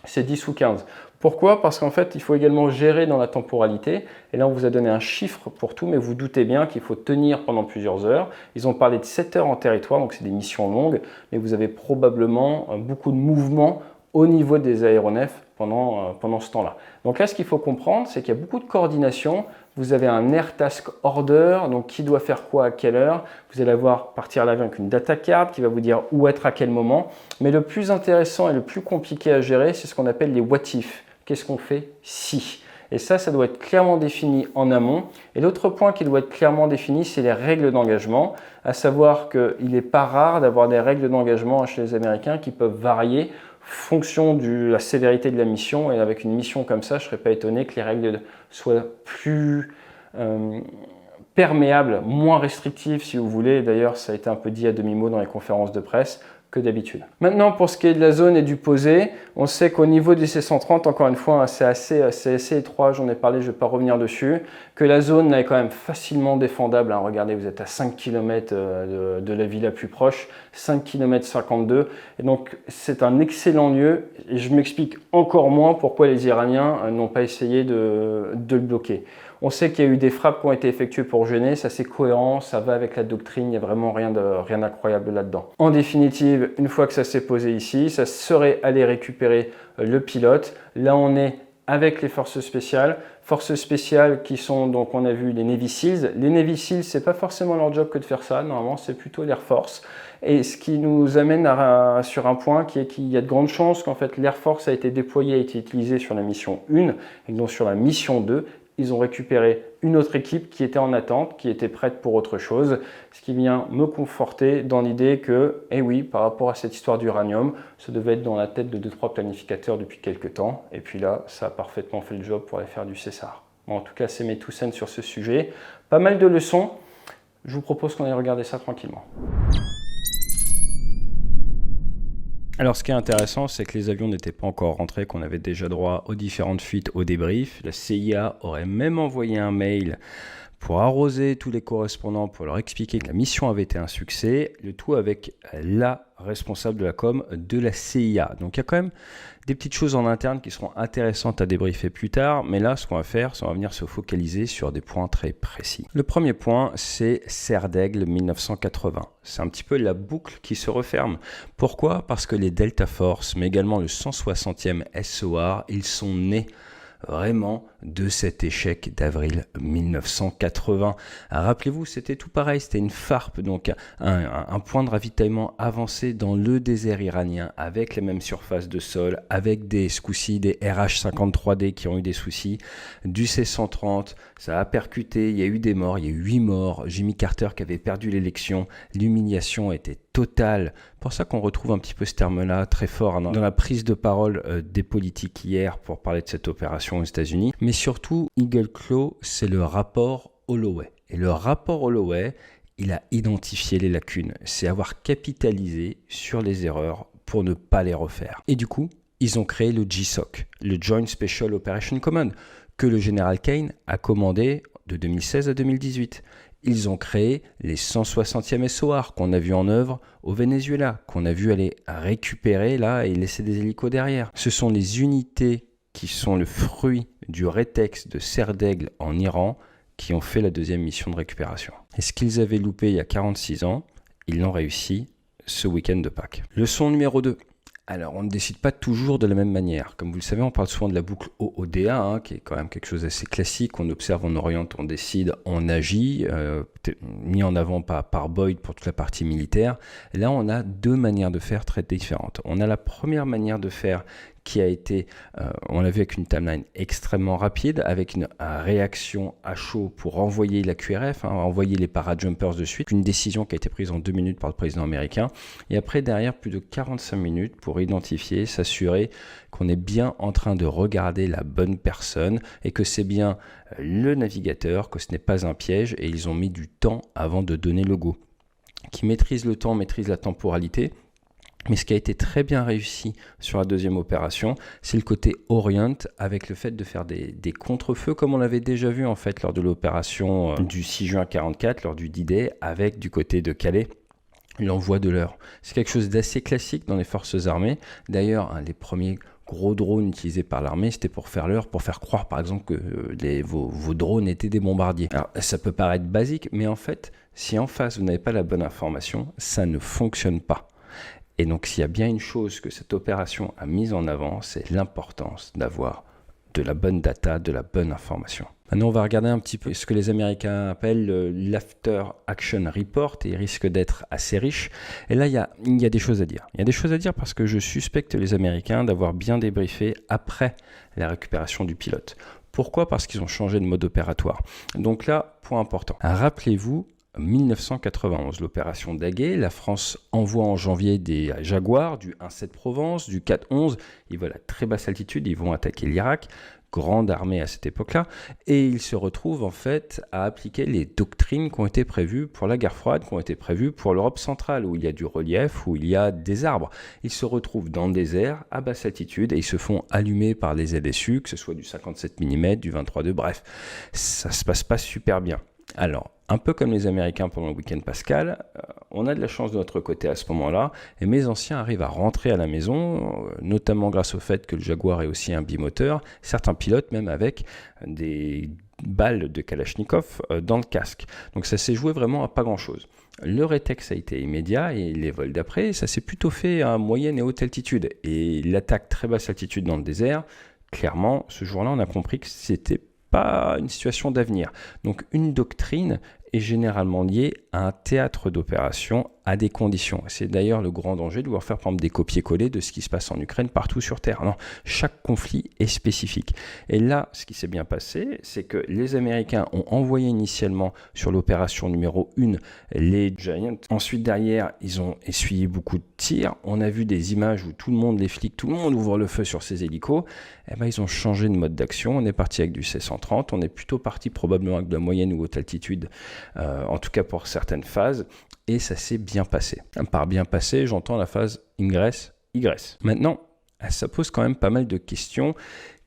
c'est 10 ou 15. Pourquoi? Parce qu'en fait, il faut également gérer dans la temporalité. Et là, on vous a donné un chiffre pour tout, mais vous doutez bien qu'il faut tenir pendant plusieurs heures. Ils ont parlé de 7 heures en territoire, donc c'est des missions longues, mais vous avez probablement beaucoup de mouvements au niveau des aéronefs pendant ce temps-là. Donc là, ce qu'il faut comprendre, c'est qu'il y a beaucoup de coordination. Vous avez un Air Task Order, donc qui doit faire quoi à quelle heure. Vous allez avoir partir à l'avion avec une data card qui va vous dire où être à quel moment. Mais le plus intéressant et le plus compliqué à gérer, c'est ce qu'on appelle les what if. Qu'est-ce qu'on fait si? Et ça doit être clairement défini en amont. Et l'autre point qui doit être clairement défini, c'est les règles d'engagement, à savoir qu'il n'est pas rare d'avoir des règles d'engagement chez les Américains qui peuvent varier fonction de la sévérité de la mission. Et avec une mission comme ça, je ne serais pas étonné que les règles soient plus perméables, moins restrictives si vous voulez. D'ailleurs, ça a été un peu dit à demi-mot dans les conférences de presse que d'habitude. Maintenant, pour ce qui est de la zone et du posé, on sait qu'au niveau du C-130, encore une fois, c'est assez étroit, j'en ai parlé, je ne vais pas revenir dessus, que la zone est quand même facilement défendable. Regardez, vous êtes à 5 km de la ville la plus proche, 5 km 52, et donc c'est un excellent lieu, et je m'explique encore moins pourquoi les Iraniens n'ont pas essayé de le bloquer. On sait qu'il y a eu des frappes qui ont été effectuées pour gêner, ça c'est cohérent, ça va avec la doctrine, il n'y a vraiment rien d'incroyable là-dedans. En définitive, une fois que ça s'est posé ici, ça serait aller récupérer le pilote. Là on est avec les forces spéciales qui sont, donc on a vu les Navy Seals. Les Navy Seals, c'est pas forcément leur job que de faire ça, normalement c'est plutôt l'Air Force. Et ce qui nous amène sur un point qui est qu'il y a de grandes chances qu'en fait l'Air Force a été déployé, a été utilisé sur la mission 1 et donc sur la mission 2. Ils ont récupéré une autre équipe qui était en attente, qui était prête pour autre chose, ce qui vient me conforter dans l'idée que, eh oui, par rapport à cette histoire d'uranium, ça devait être dans la tête de 2-3 planificateurs depuis quelques temps, et puis là, ça a parfaitement fait le job pour aller faire du César. Bon, en tout cas, c'est mes two cents sur ce sujet. Pas mal de leçons, je vous propose qu'on aille regarder ça tranquillement. Alors ce qui est intéressant, c'est que les avions n'étaient pas encore rentrés, qu'on avait déjà droit aux différentes fuites au débrief. La CIA aurait même envoyé un mail pour arroser tous les correspondants, pour leur expliquer que la mission avait été un succès, le tout avec la responsable de la com de la CIA. Donc il y a quand même des petites choses en interne qui seront intéressantes à débriefer plus tard, mais là ce qu'on va faire, c'est qu'on va venir se focaliser sur des points très précis. Le premier point, c'est Serre d'Aigle 1980. C'est un petit peu la boucle qui se referme. Pourquoi? Parce que les Delta Force, mais également le 160e SOR, ils sont nés vraiment de cet échec d'avril 1980. Rappelez-vous, c'était tout pareil, c'était une FARP, donc un point de ravitaillement avancé dans le désert iranien, avec les mêmes surfaces de sol, avec des RH-53D qui ont eu des soucis, du C-130, ça a percuté, il y a eu des morts, il y a eu 8 morts, Jimmy Carter qui avait perdu l'élection, l'humiliation était totale. Pour ça qu'on retrouve un petit peu ce terme-là très fort dans la prise de parole des politiques hier pour parler de cette opération aux États-Unis. Mais surtout, Eagle Claw, c'est le rapport Holloway. Et le rapport Holloway, il a identifié les lacunes. C'est avoir capitalisé sur les erreurs pour ne pas les refaire. Et du coup, ils ont créé le GSOC, le Joint Special Operation Command, que le général Kane a commandé de 2016 à 2018. Ils ont créé les 160e SOR qu'on a vu en œuvre au Venezuela, qu'on a vu aller récupérer là et laisser des hélicos derrière. Ce sont les unités qui sont le fruit du rétex de Serre d'Aigle en Iran qui ont fait la deuxième mission de récupération. Et ce qu'ils avaient loupé il y a 46 ans, ils l'ont réussi ce week-end de Pâques. Leçon numéro 2. Alors, on ne décide pas toujours de la même manière. Comme vous le savez, on parle souvent de la boucle OODA, qui est quand même quelque chose d'assez classique. On observe, on oriente, on décide, on agit, mis en avant par Boyd pour toute la partie militaire. Et là, on a deux manières de faire très différentes. On a la première manière de faire qui a été, on l'a vu avec une timeline extrêmement rapide, avec une réaction à chaud pour envoyer la QRF, envoyer les parajumpers de suite, une décision qui a été prise en 2 minutes par le président américain, et après derrière plus de 45 minutes pour identifier, s'assurer qu'on est bien en train de regarder la bonne personne et que c'est bien le navigateur, que ce n'est pas un piège, et ils ont mis du temps avant de donner le go. Qui maîtrise le temps, maîtrise la temporalité. Mais ce qui a été très bien réussi sur la deuxième opération, c'est le côté Orient avec le fait de faire des contre-feux comme on l'avait déjà vu en fait lors de l'opération du 6 juin 1944, lors du D-Day, avec du côté de Calais l'envoi de l'heure. C'est quelque chose d'assez classique dans les forces armées. D'ailleurs, les premiers gros drones utilisés par l'armée, c'était pour faire l'heure, pour faire croire par exemple que vos drones étaient des bombardiers. Alors ça peut paraître basique, mais en fait, si en face vous n'avez pas la bonne information, ça ne fonctionne pas. Et donc s'il y a bien une chose que cette opération a mise en avant, c'est l'importance d'avoir de la bonne data, de la bonne information. Maintenant, on va regarder un petit peu ce que les Américains appellent l'After Action Report, et il risque d'être assez riche. Et là, il y a des choses à dire. Il y a des choses à dire parce que je suspecte les Américains d'avoir bien débriefé après la récupération du pilote. Pourquoi ? Parce qu'ils ont changé de mode opératoire. Donc là, point important. Rappelez-vous, 1991, l'opération Daguet, la France envoie en janvier des Jaguars, du 1-7 Provence, du 4-11, ils volent à très basse altitude, ils vont attaquer l'Irak, grande armée à cette époque-là, et ils se retrouvent en fait à appliquer les doctrines qui ont été prévues pour la guerre froide, qui ont été prévues pour l'Europe centrale, où il y a du relief, où il y a des arbres. Ils se retrouvent dans le désert, à basse altitude, et ils se font allumer par les ZSU, que ce soit du 57 mm, du 23-2, bref, ça se passe pas super bien. Alors, un peu comme les Américains pendant le week-end Pascal, on a de la chance de notre côté à ce moment-là, et mes anciens arrivent à rentrer à la maison, notamment grâce au fait que le Jaguar est aussi un bimoteur, certains pilotes même avec des balles de Kalachnikov dans le casque. Donc ça s'est joué vraiment à pas grand-chose. Le rétex a été immédiat et les vols d'après, ça s'est plutôt fait à moyenne et haute altitude. Et l'attaque très basse altitude dans le désert, clairement, ce jour-là, on a compris que c'était pas une situation d'avenir. Donc une doctrine est généralement liée à un théâtre d'opération à des conditions. C'est d'ailleurs le grand danger de vouloir faire par exemple des copier-coller de ce qui se passe en Ukraine partout sur Terre. Non, chaque conflit est spécifique. Et là, ce qui s'est bien passé, c'est que les Américains ont envoyé initialement sur l'opération numéro 1 les Giants. Ensuite, derrière, ils ont essuyé beaucoup de tirs. On a vu des images où tout le monde, les flics, tout le monde ouvre le feu sur ces hélicos. Eh ben, ils ont changé de mode d'action. On est parti avec du C-130. On est plutôt parti probablement avec de la moyenne ou haute altitude, en tout cas pour certaines phases. Et ça s'est bien passé. Par bien passé, j'entends la phase ingress-egress. Maintenant, ça pose quand même pas mal de questions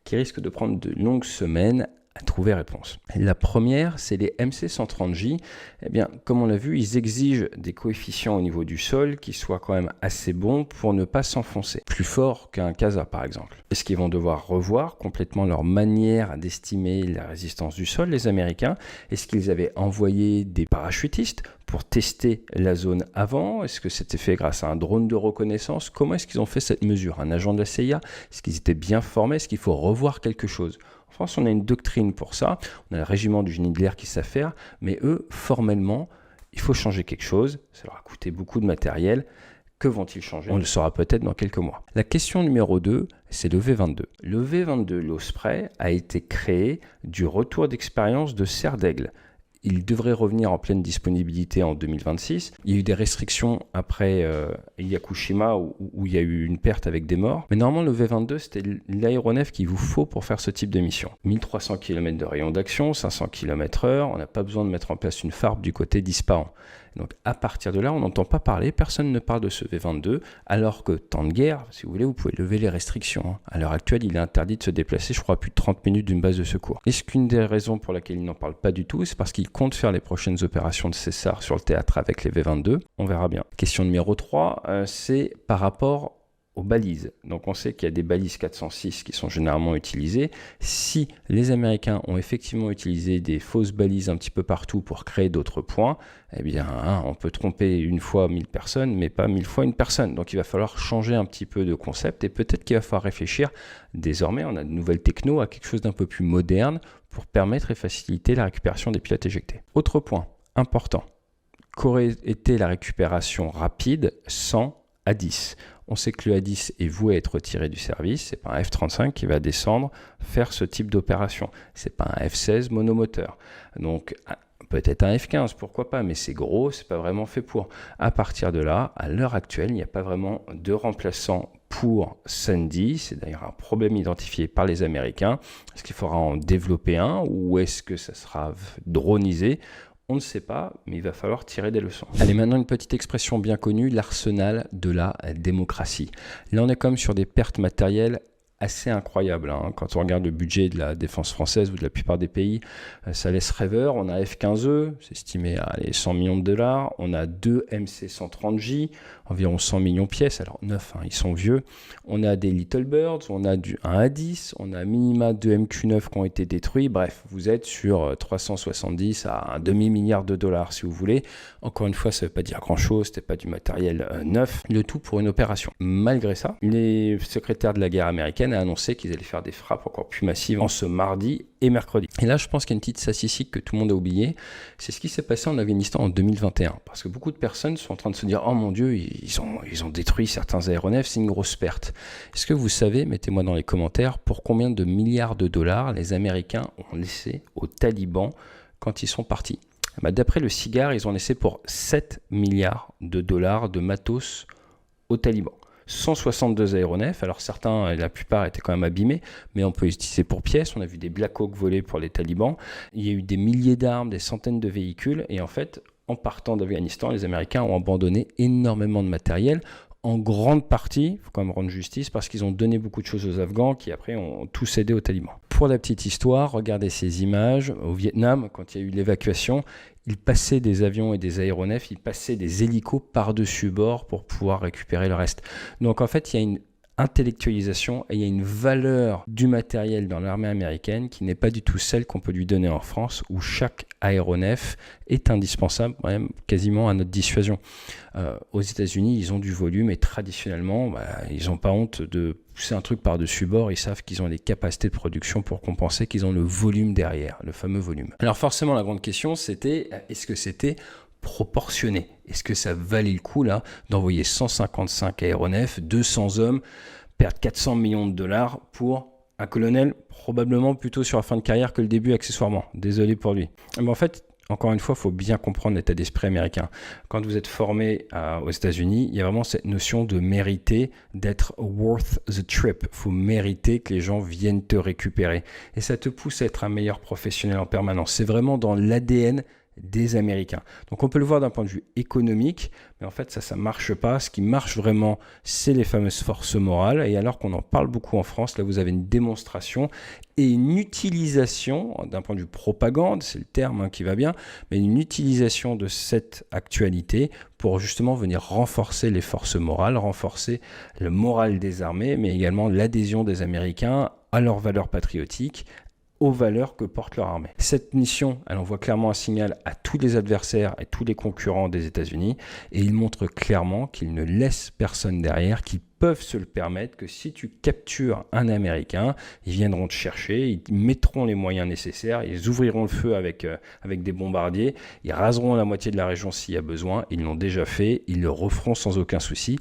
qui risquent de prendre de longues semaines à trouver réponse. La première, c'est les MC130J. Eh bien, comme on l'a vu, ils exigent des coefficients au niveau du sol qui soient quand même assez bons pour ne pas s'enfoncer. Plus fort qu'un CASA, par exemple. Est-ce qu'ils vont devoir revoir complètement leur manière d'estimer la résistance du sol, les Américains? Est-ce qu'ils avaient envoyé des parachutistes pour tester la zone avant? Est-ce que c'était fait grâce à un drone de reconnaissance? Comment est-ce qu'ils ont fait cette mesure? Un agent de la CIA? Est-ce qu'ils étaient bien formés? Est-ce qu'il faut revoir quelque chose? En France, on a une doctrine pour ça. On a le régiment du génie de l'air qui sait faire, mais eux, formellement, il faut changer quelque chose. Ça leur a coûté beaucoup de matériel. Que vont-ils changer? On le saura peut-être dans quelques mois. La question numéro 2, c'est le V-22. Le V-22, l'Osprey, a été créé du retour d'expérience de Serre d'Aigle. Il devrait revenir en pleine disponibilité en 2026. Il y a eu des restrictions après Yakushima où il y a eu une perte avec des morts. Mais normalement, le V-22, c'était l'aéronef qu'il vous faut pour faire ce type de mission. 1300 km de rayon d'action, 500 km/h. On n'a pas besoin de mettre en place une farbe du côté d'Ispahan. Donc à partir de là, on n'entend pas parler, personne ne parle de ce V-22, alors que temps de guerre, si vous voulez, vous pouvez lever les restrictions. À l'heure actuelle, il est interdit de se déplacer, je crois, plus de 30 minutes d'une base de secours. Est-ce qu'une des raisons pour laquelle il n'en parle pas du tout, c'est parce qu'il compte faire les prochaines opérations de César sur le théâtre avec les V-22? On verra bien. Question numéro 3, c'est par rapport aux balises. Donc on sait qu'il y a des balises 406 qui sont généralement utilisées. Si les Américains ont effectivement utilisé des fausses balises un petit peu partout pour créer d'autres points, eh bien on peut tromper une fois 1000 personnes, mais pas 1000 fois une personne. Donc il va falloir changer un petit peu de concept et peut-être qu'il va falloir réfléchir. Désormais, on a de nouvelles techno à quelque chose d'un peu plus moderne pour permettre et faciliter la récupération des pilotes éjectés. Autre point important, qu'aurait été la récupération rapide sans A10? On sait que le A10 est voué à être retiré du service. C'est pas un F-35 qui va descendre faire ce type d'opération. C'est pas un F-16 monomoteur. Donc peut-être un F-15, pourquoi pas, mais c'est gros, c'est pas vraiment fait pour. À partir de là, à l'heure actuelle, il n'y a pas vraiment de remplaçant pour Sandy. C'est d'ailleurs un problème identifié par les Américains. Est-ce qu'il faudra en développer un ou est-ce que ça sera dronisé? On ne sait pas, mais il va falloir tirer des leçons. Allez, maintenant une petite expression bien connue, l'arsenal de la démocratie. Là, on est quand même sur des pertes matérielles assez incroyable. Hein. Quand on regarde le budget de la défense française ou de la plupart des pays, ça laisse rêveur. On a F-15E, c'est estimé à 100 millions de dollars. On a 2 MC-130J, environ 100 millions de pièces. Alors 9, hein, ils sont vieux. On a des Little Birds, on a un A10, on a minima 2 MQ-9 qui ont été détruits. Bref, vous êtes sur 370 à un demi-milliard de dollars si vous voulez. Encore une fois, ça ne veut pas dire grand-chose, c'était pas du matériel neuf. Le tout pour une opération. Malgré ça, les secrétaires de la guerre américaine a annoncé qu'ils allaient faire des frappes encore plus massives en ce mardi et mercredi. Et là, je pense qu'il y a une petite statistique que tout le monde a oubliée. C'est ce qui s'est passé en Afghanistan en 2021. Parce que beaucoup de personnes sont en train de se dire « Oh mon Dieu, ils ont détruit certains aéronefs, c'est une grosse perte. » Est-ce que vous savez, mettez-moi dans les commentaires, pour combien de milliards de dollars les Américains ont laissé aux talibans quand ils sont partis? D'après le Cigare, ils ont laissé pour 7 milliards de dollars de matos aux talibans. 162 aéronefs, alors certains, la plupart étaient quand même abîmés, mais on peut les utiliser pour pièces. On a vu des Black Hawk voler pour les talibans. Il y a eu des milliers d'armes, des centaines de véhicules, et en fait, en partant d'Afghanistan, les Américains ont abandonné énormément de matériel, en grande partie, il faut quand même rendre justice, parce qu'ils ont donné beaucoup de choses aux Afghans qui après ont tout cédé aux talibans. Pour la petite histoire, regardez ces images. Au Vietnam, quand il y a eu l'évacuation, ils passaient des avions et des aéronefs, ils passaient des hélicos par-dessus bord pour pouvoir récupérer le reste. Donc en fait, il y a une intellectualisation et il y a une valeur du matériel dans l'armée américaine qui n'est pas du tout celle qu'on peut lui donner en France, où chaque aéronef est indispensable, même quasiment à notre dissuasion. Aux États-Unis, ils ont du volume et traditionnellement, ils n'ont pas honte de pousser un truc par-dessus bord. Ils savent qu'ils ont les capacités de production pour compenser, qu'ils ont le volume derrière, le fameux volume. Alors forcément, la grande question, c'était est-ce que c'était proportionné? Est-ce que ça valait le coup là d'envoyer 155 aéronefs, 200 hommes, perdre 400 millions de dollars pour un colonel probablement plutôt sur la fin de carrière que le début accessoirement? Désolé pour lui. Mais en fait, encore une fois, il faut bien comprendre l'état d'esprit américain. Quand vous êtes formé aux États-Unis, il y a vraiment cette notion de mériter, d'être worth the trip. Il faut mériter que les gens viennent te récupérer. Et ça te pousse à être un meilleur professionnel en permanence. C'est vraiment dans l'ADN des Américains. Donc on peut le voir d'un point de vue économique, mais en fait ça marche pas. Ce qui marche vraiment, c'est les fameuses forces morales. Et alors qu'on en parle beaucoup en France, là vous avez une démonstration et une utilisation, d'un point de vue propagande, c'est le terme qui va bien, mais une utilisation de cette actualité pour justement venir renforcer les forces morales, renforcer le moral des armées, mais également l'adhésion des Américains à leurs valeurs patriotiques, aux valeurs que porte leur armée. Cette mission, elle envoie clairement un signal à tous les adversaires et tous les concurrents des États-Unis et il montre clairement qu'ils ne laissent personne derrière, qu'ils peuvent se le permettre, que si tu captures un Américain, ils viendront te chercher, ils mettront les moyens nécessaires, ils ouvriront le feu avec des bombardiers, ils raseront la moitié de la région s'il y a besoin, ils l'ont déjà fait, ils le referont sans aucun souci,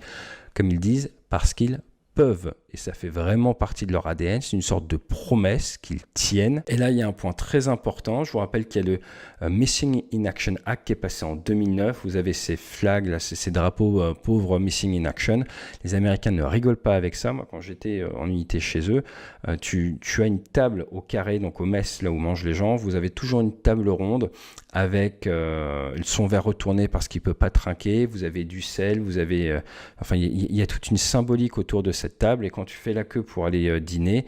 comme ils disent, parce qu'ils peuvent, et ça fait vraiment partie de leur ADN, c'est une sorte de promesse qu'ils tiennent. Et là, il y a un point très important, je vous rappelle qu'il y a le Missing in Action Act qui est passé en 2009, vous avez ces flags, là, ces drapeaux pauvres Missing in Action, les Américains ne rigolent pas avec ça. Moi, quand j'étais en unité chez eux, tu as une table au carré, donc au mess, là où mangent les gens, vous avez toujours une table ronde avec son verre retourné parce qu'il ne peut pas trinquer, vous avez du sel, vous avez... il y a toute une symbolique autour de cette table, et quand tu fais la queue pour aller dîner,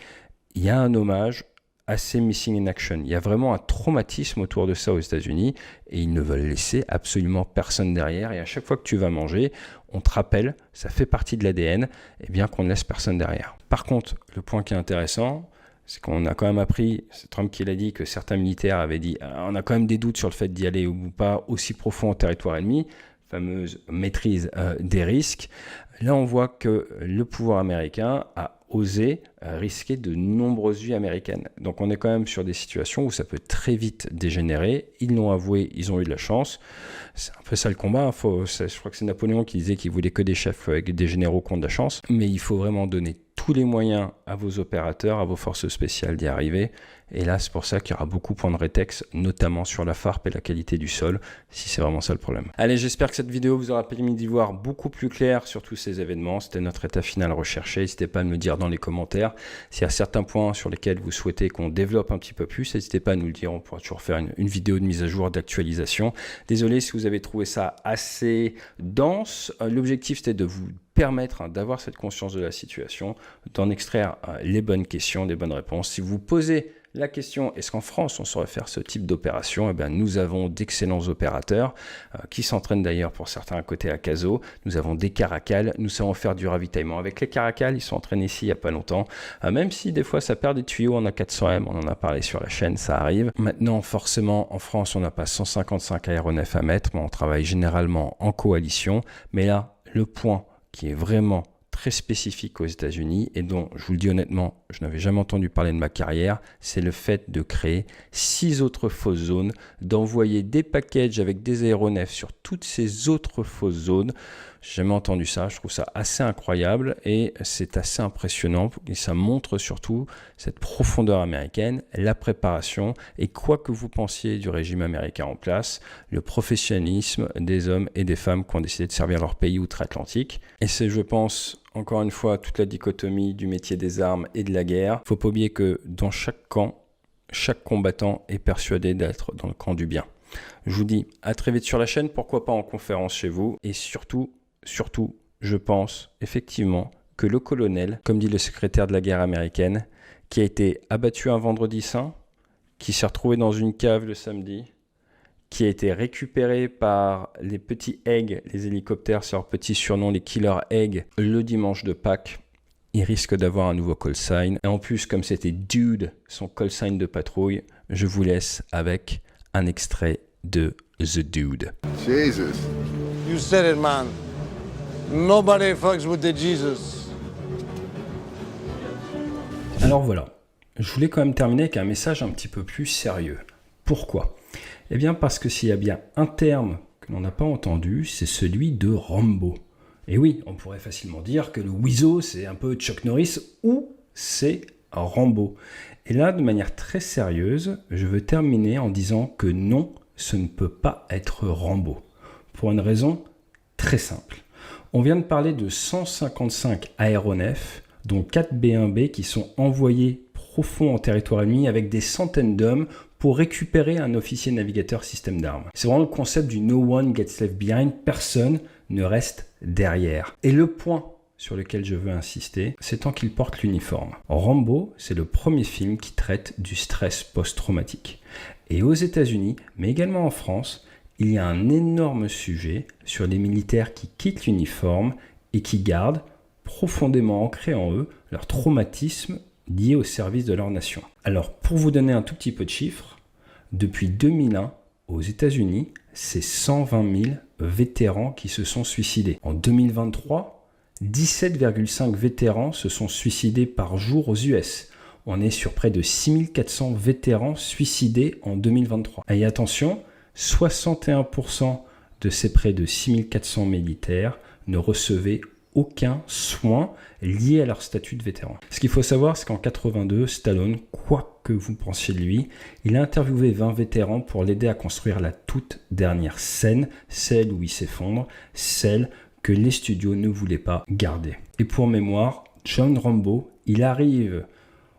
il y a un hommage à ces Missing in Action. Il y a vraiment un traumatisme autour de ça aux États-Unis, et ils ne veulent laisser absolument personne derrière, et à chaque fois que tu vas manger, on te rappelle, ça fait partie de l'ADN, et bien qu'on ne laisse personne derrière. Par contre, le point qui est intéressant, c'est qu'on a quand même appris, c'est Trump qui l'a dit, que certains militaires avaient dit on a quand même des doutes sur le fait d'y aller ou pas aussi profond au territoire ennemi, fameuse maîtrise des risques. Là, on voit que le pouvoir américain a osé risquer de nombreuses vies américaines. Donc on est quand même sur des situations où ça peut très vite dégénérer. Ils l'ont avoué, ils ont eu de la chance. C'est un peu ça le combat. Je crois que c'est Napoléon qui disait qu'il voulait que des chefs avec des généraux qui ont de la chance. Mais il faut vraiment donner tous les moyens à vos opérateurs, à vos forces spéciales d'y arriver. Et là, c'est pour ça qu'il y aura beaucoup de points de rétex, notamment sur la farpe et la qualité du sol, si c'est vraiment ça le problème. Allez, j'espère que cette vidéo vous aura permis d'y voir beaucoup plus clair sur tous ces événements. C'était notre état final recherché. N'hésitez pas à me le dire dans les commentaires. S'il y a certains points sur lesquels vous souhaitez qu'on développe un petit peu plus, n'hésitez pas à nous le dire. On pourra toujours faire une vidéo de mise à jour, d'actualisation. Désolé si vous avez trouvé ça assez dense. L'objectif, c'était de vous permettre d'avoir cette conscience de la situation, d'en extraire les bonnes questions, des bonnes réponses. Si vous posez la question, est-ce qu'en France, on saurait faire ce type d'opération? Eh bien, nous avons d'excellents opérateurs qui s'entraînent d'ailleurs pour certains à côté à Cazaux. Nous avons des caracals, nous savons faire du ravitaillement. Avec les caracals, ils sont entraînés ici il n'y a pas longtemps. Même si des fois, ça perd des tuyaux en A400M, on en a parlé sur la chaîne, ça arrive. Maintenant, forcément, en France, on n'a pas 155 aéronefs à mettre, mais on travaille généralement en coalition. Mais là, le point qui est vraiment très spécifique aux États-Unis et dont, je vous le dis honnêtement, je n'avais jamais entendu parler de ma carrière, c'est le fait de créer 6 autres fausses zones, d'envoyer des packages avec des aéronefs sur toutes ces autres fausses zones. J'ai jamais entendu ça, je trouve ça assez incroyable et c'est assez impressionnant et ça montre surtout cette profondeur américaine, la préparation et quoi que vous pensiez du régime américain en place, le professionnalisme des hommes et des femmes qui ont décidé de servir leur pays outre-Atlantique. Et c'est, je pense, encore une fois, toute la dichotomie du métier des armes et de la guerre. Il ne faut pas oublier que dans chaque camp, chaque combattant est persuadé d'être dans le camp du bien. Je vous dis à très vite sur la chaîne, pourquoi pas en conférence chez vous et surtout, je pense effectivement que le colonel, comme dit le secrétaire de la guerre américaine, qui a été abattu un vendredi saint, qui s'est retrouvé dans une cave le samedi, qui a été récupéré par les petits Eggs, les hélicoptères, c'est leur petit surnom, les Killer Eggs, le dimanche de Pâques, il risque d'avoir un nouveau call sign. Et en plus, comme c'était Dude, son call sign de patrouille, je vous laisse avec un extrait de The Dude.
Jesus.
You said it, man. Nobody fucks with the Jesus.
Alors voilà, je voulais quand même terminer avec un message un petit peu plus sérieux. Pourquoi? Eh bien parce que s'il y a bien un terme que l'on n'a pas entendu, c'est celui de Rambo. Et oui, on pourrait facilement dire que le Weasel, c'est un peu Chuck Norris ou c'est Rambo. Et là, de manière très sérieuse, je veux terminer en disant que non, ce ne peut pas être Rambo. Pour une raison très simple. On vient de parler de 155 aéronefs, dont 4 B-1B qui sont envoyés profond en territoire ennemi avec des centaines d'hommes pour récupérer un officier navigateur système d'armes. C'est vraiment le concept du no one gets left behind, personne ne reste derrière. Et le point sur lequel je veux insister, c'est tant qu'il porte l'uniforme. Rambo, c'est le premier film qui traite du stress post-traumatique. Et aux États-Unis, mais également en France, il y a un énorme sujet sur les militaires qui quittent l'uniforme et qui gardent profondément ancré en eux leur traumatisme lié au service de leur nation. Alors, pour vous donner un tout petit peu de chiffres, depuis 2001, aux États-Unis, c'est 120 000 vétérans qui se sont suicidés. En 2023, 17,5 vétérans se sont suicidés par jour aux US. On est sur près de 6400 vétérans suicidés en 2023. Et attention, 61% de ces près de 6400 militaires ne recevaient aucun soin lié à leur statut de vétéran. Ce qu'il faut savoir, c'est qu'en 82, Stallone, quoi que vous pensiez de lui, il a interviewé 20 vétérans pour l'aider à construire la toute dernière scène, celle où il s'effondre, celle que les studios ne voulaient pas garder. Et pour mémoire, John Rambo, il arrive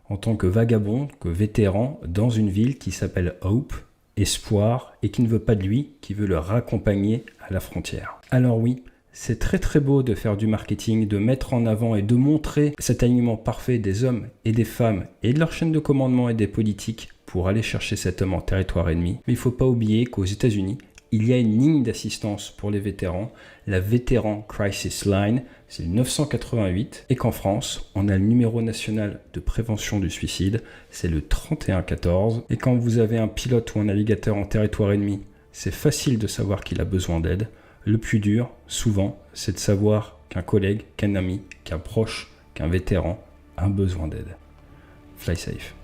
en tant que vagabond, que vétéran, dans une ville qui s'appelle Hope, espoir, et qui ne veut pas de lui, qui veut le raccompagner à la frontière. Alors oui, c'est très très beau de faire du marketing, de mettre en avant et de montrer cet alignement parfait des hommes et des femmes et de leur chaîne de commandement et des politiques pour aller chercher cet homme en territoire ennemi. Mais il ne faut pas oublier qu'aux États-Unis, il y a une ligne d'assistance pour les vétérans, la Veteran Crisis Line, c'est le 988, et qu'en France, on a le numéro national de prévention du suicide, c'est le 3114, et quand vous avez un pilote ou un navigateur en territoire ennemi, c'est facile de savoir qu'il a besoin d'aide. Le plus dur, souvent, c'est de savoir qu'un collègue, qu'un ami, qu'un proche, qu'un vétéran a besoin d'aide. Fly safe.